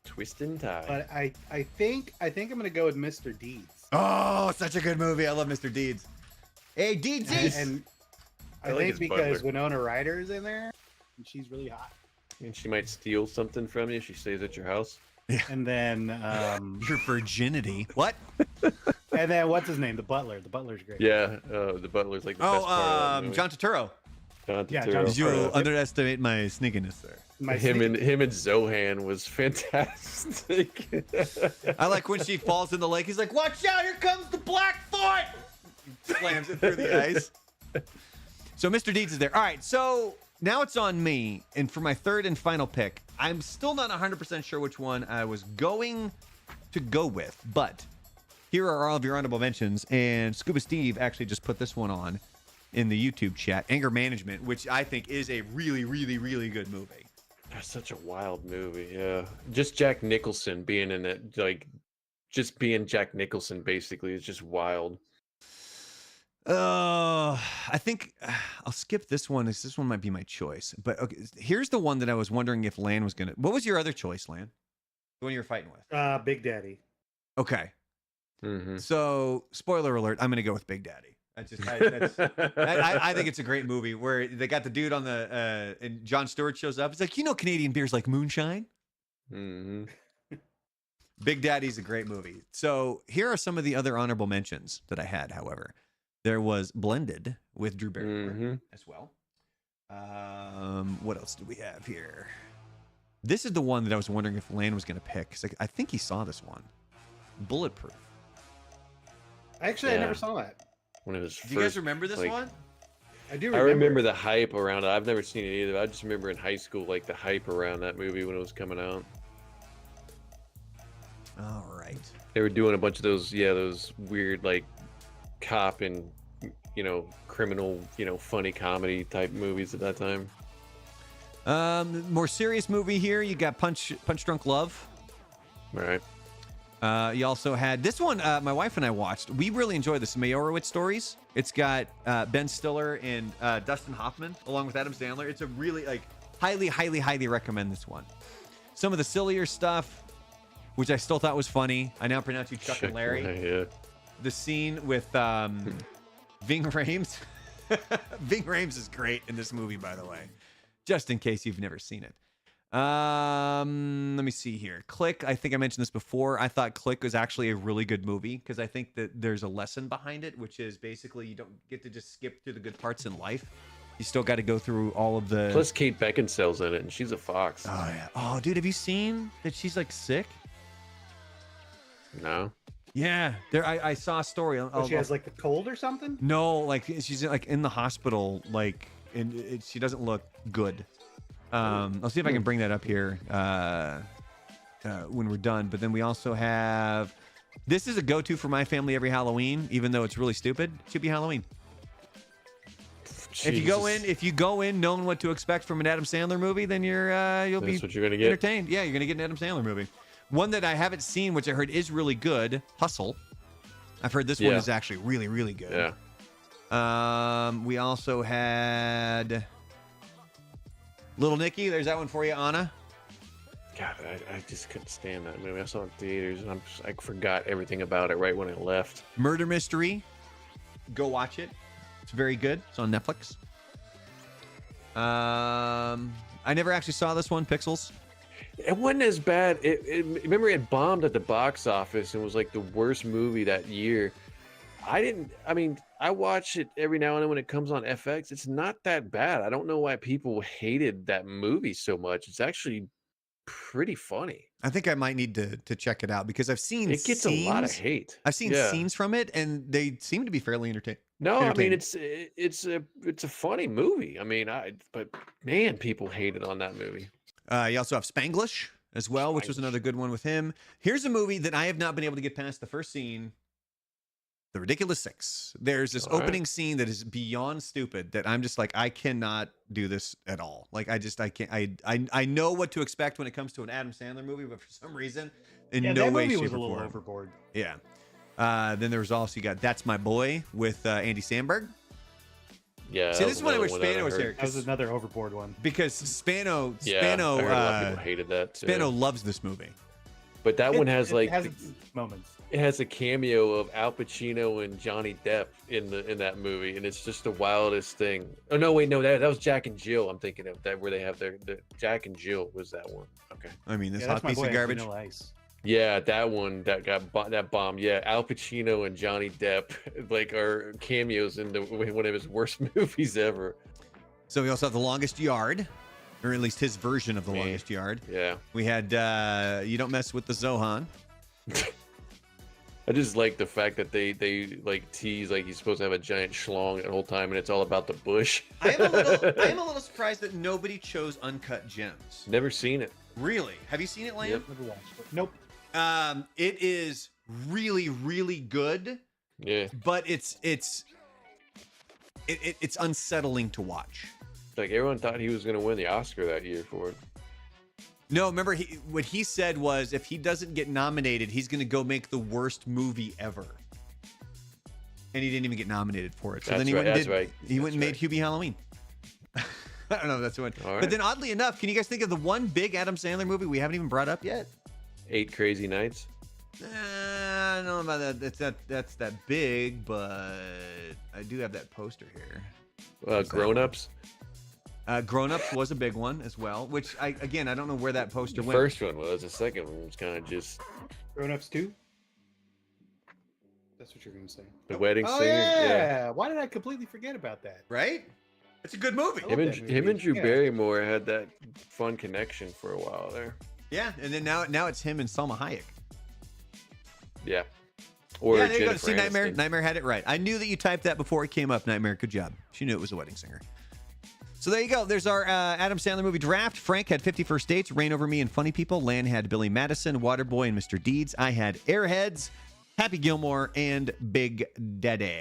Twist and tie. But I think I'm gonna go with Mr. Deeds. Oh, such a good movie. I love Mr. Deeds. Hey, Deeds. And I think because Winona Ryder is in there, and she's really hot. And she might steal something from you if she stays at your house. Yeah. And then your virginity. What? And then what's his name? The butler. The butler's great. Yeah, the butler's like the best part of that movie. John Turturro. John Turturro. Yeah, John Turturro. You underestimate my sneakiness there. Him and Zohan was fantastic. I like when she falls in the lake. He's like, "Watch out! Here comes the Blackfoot!" He slams it through the ice. So Mr. Deeds is there. All right, so now it's on me, and for my third and final pick, I'm still not 100% sure which one I was going to go with, but here are all of your honorable mentions, and Scuba Steve actually just put this one on in the YouTube chat, Anger Management, which I think is a really, really, really good movie. That's such a wild movie, yeah. Just Jack Nicholson being in it, like, just being Jack Nicholson, basically, is just wild. I think I'll skip this one. This one might be my choice. But okay, here's the one that I was wondering if Lan was going to... What was your other choice, Lan? The one you were fighting with? Big Daddy. Okay. Mm-hmm. So, spoiler alert, I'm going to go with Big Daddy. I think it's a great movie where they got the dude on the and Jon Stewart shows up. It's like, Canadian beers like moonshine. Mm-hmm. Big Daddy's a great movie. So here are some of the other honorable mentions that I had. However, there was Blended with Drew Barrymore as well. What else do we have here? This is the one that I was wondering if Lan was going to pick. 'Cause I think he saw this one. Bulletproof. Actually, I never saw that. One of his first, Do you guys remember this one? I do. I remember the hype around it. I've never seen it either. I just remember in high school, like the hype around that movie when it was coming out. All right. They were doing a bunch of those weird like cop and criminal, funny comedy type movies at that time. More serious movie here. You got Punch Drunk Love. All right. You also had this one. My wife and I watched. We really enjoyed this. Meyerowitz Stories. It's got Ben Stiller and Dustin Hoffman along with Adam Sandler. It's a really highly recommend this one. Some of the sillier stuff, which I still thought was funny. I now pronounce you Chuck and Larry. Yeah. The scene with Ving Rhames. Ving Rhames is great in this movie, by the way. Just in case you've never seen it. Let me see here. Click. I think I mentioned this before. I thought Click was actually a really good movie because I think that there's a lesson behind it, which is basically you don't get to just skip through the good parts in life. You still got to go through all of the. Plus, Kate Beckinsale's in it, and she's a fox. Oh yeah. Oh, dude, have you seen that she's like sick? No. Yeah. There. I saw a story. She has like the cold or something. No, like she's like in the hospital, like, and she doesn't look good. I'll see if I can bring that up here when we're done. But then we also have, this is a go-to for my family every Halloween, even though it's really stupid. Should be Halloween. Jesus. If you go in knowing what to expect from an Adam Sandler movie, then you'll be what you're gonna get. Entertained. Yeah, you're gonna get an Adam Sandler movie. One that I haven't seen, which I heard is really good, Hustle. I've heard this one is actually really, really good. Yeah. We also had Little Nicky. There's that one for you, Anna. God, I just couldn't stand that movie. I saw it in theaters, and I forgot everything about it right when I left. Murder Mystery. Go watch it. It's very good. It's on Netflix. I never actually saw this one, Pixels. It wasn't as bad. Remember, it bombed at the box office and was like the worst movie that year. I watch it every now and then when it comes on FX. It's not that bad. I don't know why people hated that movie so much. It's actually pretty funny. I think I might need to check it out because I've seen it gets a lot of hate. I've seen scenes from it and they seem to be fairly entertaining. No, I mean it's a funny movie. I mean, but man, people hated on that movie. You also have Spanglish as well, which was another good one with him. Here's a movie that I have not been able to get past the first scene. The Ridiculous Six. There's this opening scene that is beyond stupid that I'm just like, I cannot do this at all. Like I can't. I know what to expect when it comes to an Adam Sandler movie, but for some reason, no way, shape, or form. A little overboard. Yeah. Then there was also, you got That's My Boy with Andy Samberg. Yeah. See, this is when I wish Spano was here. That was another overboard one. Because Spano, I heard a lot of people hated that too. Spano loves this movie. But that one has it has its moments. It has a cameo of Al Pacino and Johnny Depp in that movie, and it's just the wildest thing. Oh no, wait, no, that was Jack and Jill. I'm thinking of that where they have their Jack and Jill was that one. Okay. I mean, this hot piece of garbage. Yeah, that one that bombed. Yeah, Al Pacino and Johnny Depp like are cameos in one of his worst movies ever. So we also have The Longest Yard, or at least his version of The Longest Yard. Yeah. We had You Don't Mess with the Zohan. I just like the fact that they like tease like he's supposed to have a giant schlong the whole time, and it's all about the bush. I am a little surprised that nobody chose Uncut Gems. Never seen it. Really? Have you seen it, Liam? Yep. Never watched it. Nope. It is really, really good. Yeah. But it's unsettling to watch. Like everyone thought he was going to win the Oscar that year for it. No, remember what he said was if he doesn't get nominated, he's going to go make the worst movie ever. And he didn't even get nominated for it. So then he went and made Hubie Halloween. I don't know if that's one. Right. But then oddly enough, can you guys think of the one big Adam Sandler movie we haven't even brought up yet? 8 Crazy Nights. I don't know about that. That's that big, but I do have that poster here. Grown Ups. Grown Ups was a big one as well, which I don't know where that poster The went. first one was. The second one was kind of just Grown Ups 2? That's what you're going to say. the wedding Oh, singer. yeah. Why did I completely forget about that? Right? It's a good movie. I love that Him and movie. Drew Yeah. Barrymore had that fun connection for a while there. Yeah, and then now it's him and Salma Hayek. Yeah. Or Yeah, there you go. Jennifer See, Nightmare. Aniston. Nightmare had it right. I knew that you typed that before it came up. Nightmare, good job. She knew it was a wedding singer. So there you go. There's our Adam Sandler movie draft. Frank had 50 First Dates, Reign Over Me, and Funny People. Lan had Billy Madison, Waterboy, and Mr. Deeds. I had Airheads, Happy Gilmore, and Big Daddy.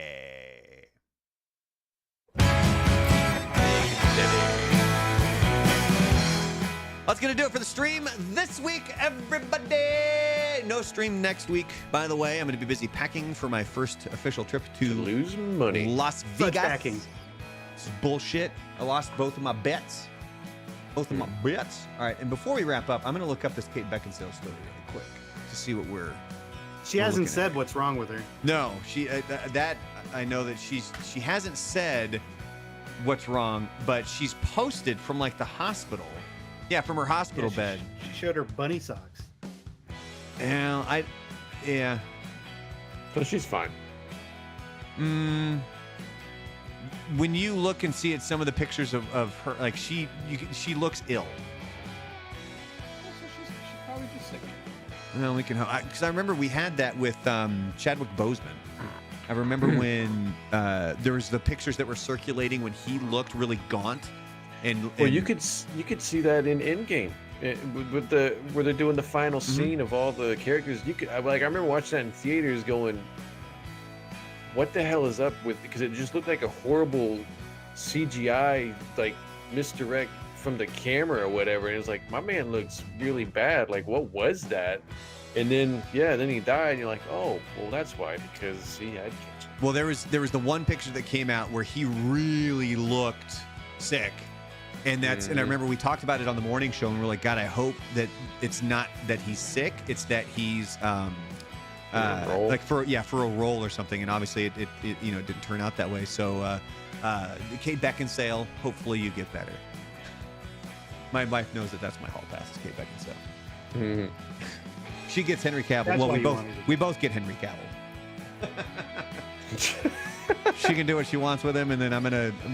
That's going to do it for the stream this week, everybody. No stream next week, by the way. I'm going to be busy packing for my first official trip to Lose money. Las Such Vegas. packing. This is bullshit. I lost both of my bets. Both of my bets. All right, and before we wrap up, I'm going to look up this Kate Beckinsale story really quick to see what we're... She We're hasn't looking said at what's wrong with her. No, she that I know that she hasn't said what's wrong, but she's posted from like the hospital. Yeah, from her hospital bed. She showed her bunny socks. Yeah. So she's fine. When you look and see at some of the pictures of her, like she looks ill. She's probably just sick. Well, we can, because I remember we had that with Chadwick Boseman. I remember when there was the pictures that were circulating when he looked really gaunt, and Well, you could see that in Endgame, with the where they're doing the final scene of all the characters. I remember watching that in theaters, going, "What the hell is up with?" Because it just looked like a horrible CGI, like misdirect from the camera or whatever. And it was like, my man looks really bad. Like, what was that? And then then he died. And you're like, oh, well, that's why, because he had cancer. Well, there was the one picture that came out where he really looked sick, and that's and I remember we talked about it on the morning show, and we're like, God, I hope that it's not that he's sick, it's that he's like for a role or something, and obviously it didn't turn out that way. So Kate Beckinsale, hopefully you get better. My wife knows that that's my hall pass is Kate Beckinsale. She gets Henry Cavill. That's Well, why you wanted we both get Henry Cavill. She can do what she wants with him, and then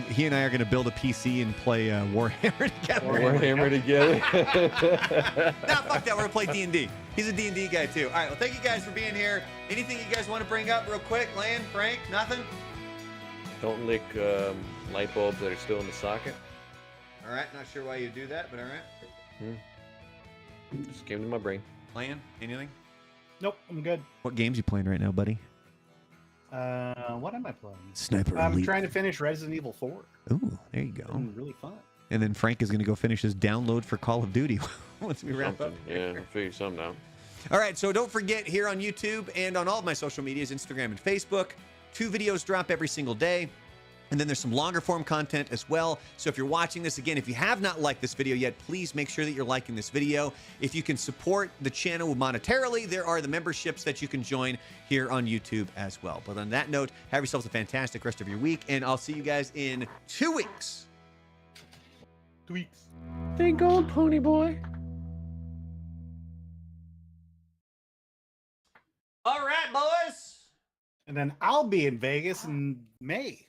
he and I are gonna build a PC and play Warhammer together. Warhammer together. Nah, fuck that. We're gonna play D&D. He's a D&D guy too. All right. Well, thank you guys for being here. Anything you guys want to bring up real quick? Lan, Frank, nothing? Don't lick light bulbs that are still in the socket. All right. Not sure why you do that, but all right. Just came to my brain. Lan, anything? Nope, I'm good. What games you playing right now, buddy? What am I playing? Sniper I'm Elite. trying to finish Resident Evil 4. Ooh, there you go. It's really fun. And then Frank is going to go finish his download for Call of Duty once we wrap up. Yeah, I'll figure something out. All right, so don't forget here on YouTube and on all of my social medias, Instagram and Facebook, 2 videos drop every single day. And then there's some longer form content as well. So if you're watching this, again, if you have not liked this video yet, please make sure that you're liking this video. If you can support the channel monetarily, there are the memberships that you can join here on YouTube as well. But on that note, have yourselves a fantastic rest of your week, and I'll see you guys in 2 weeks. Tweaks. Dang on, pony boy. All right, boys. And then I'll be in Vegas in May.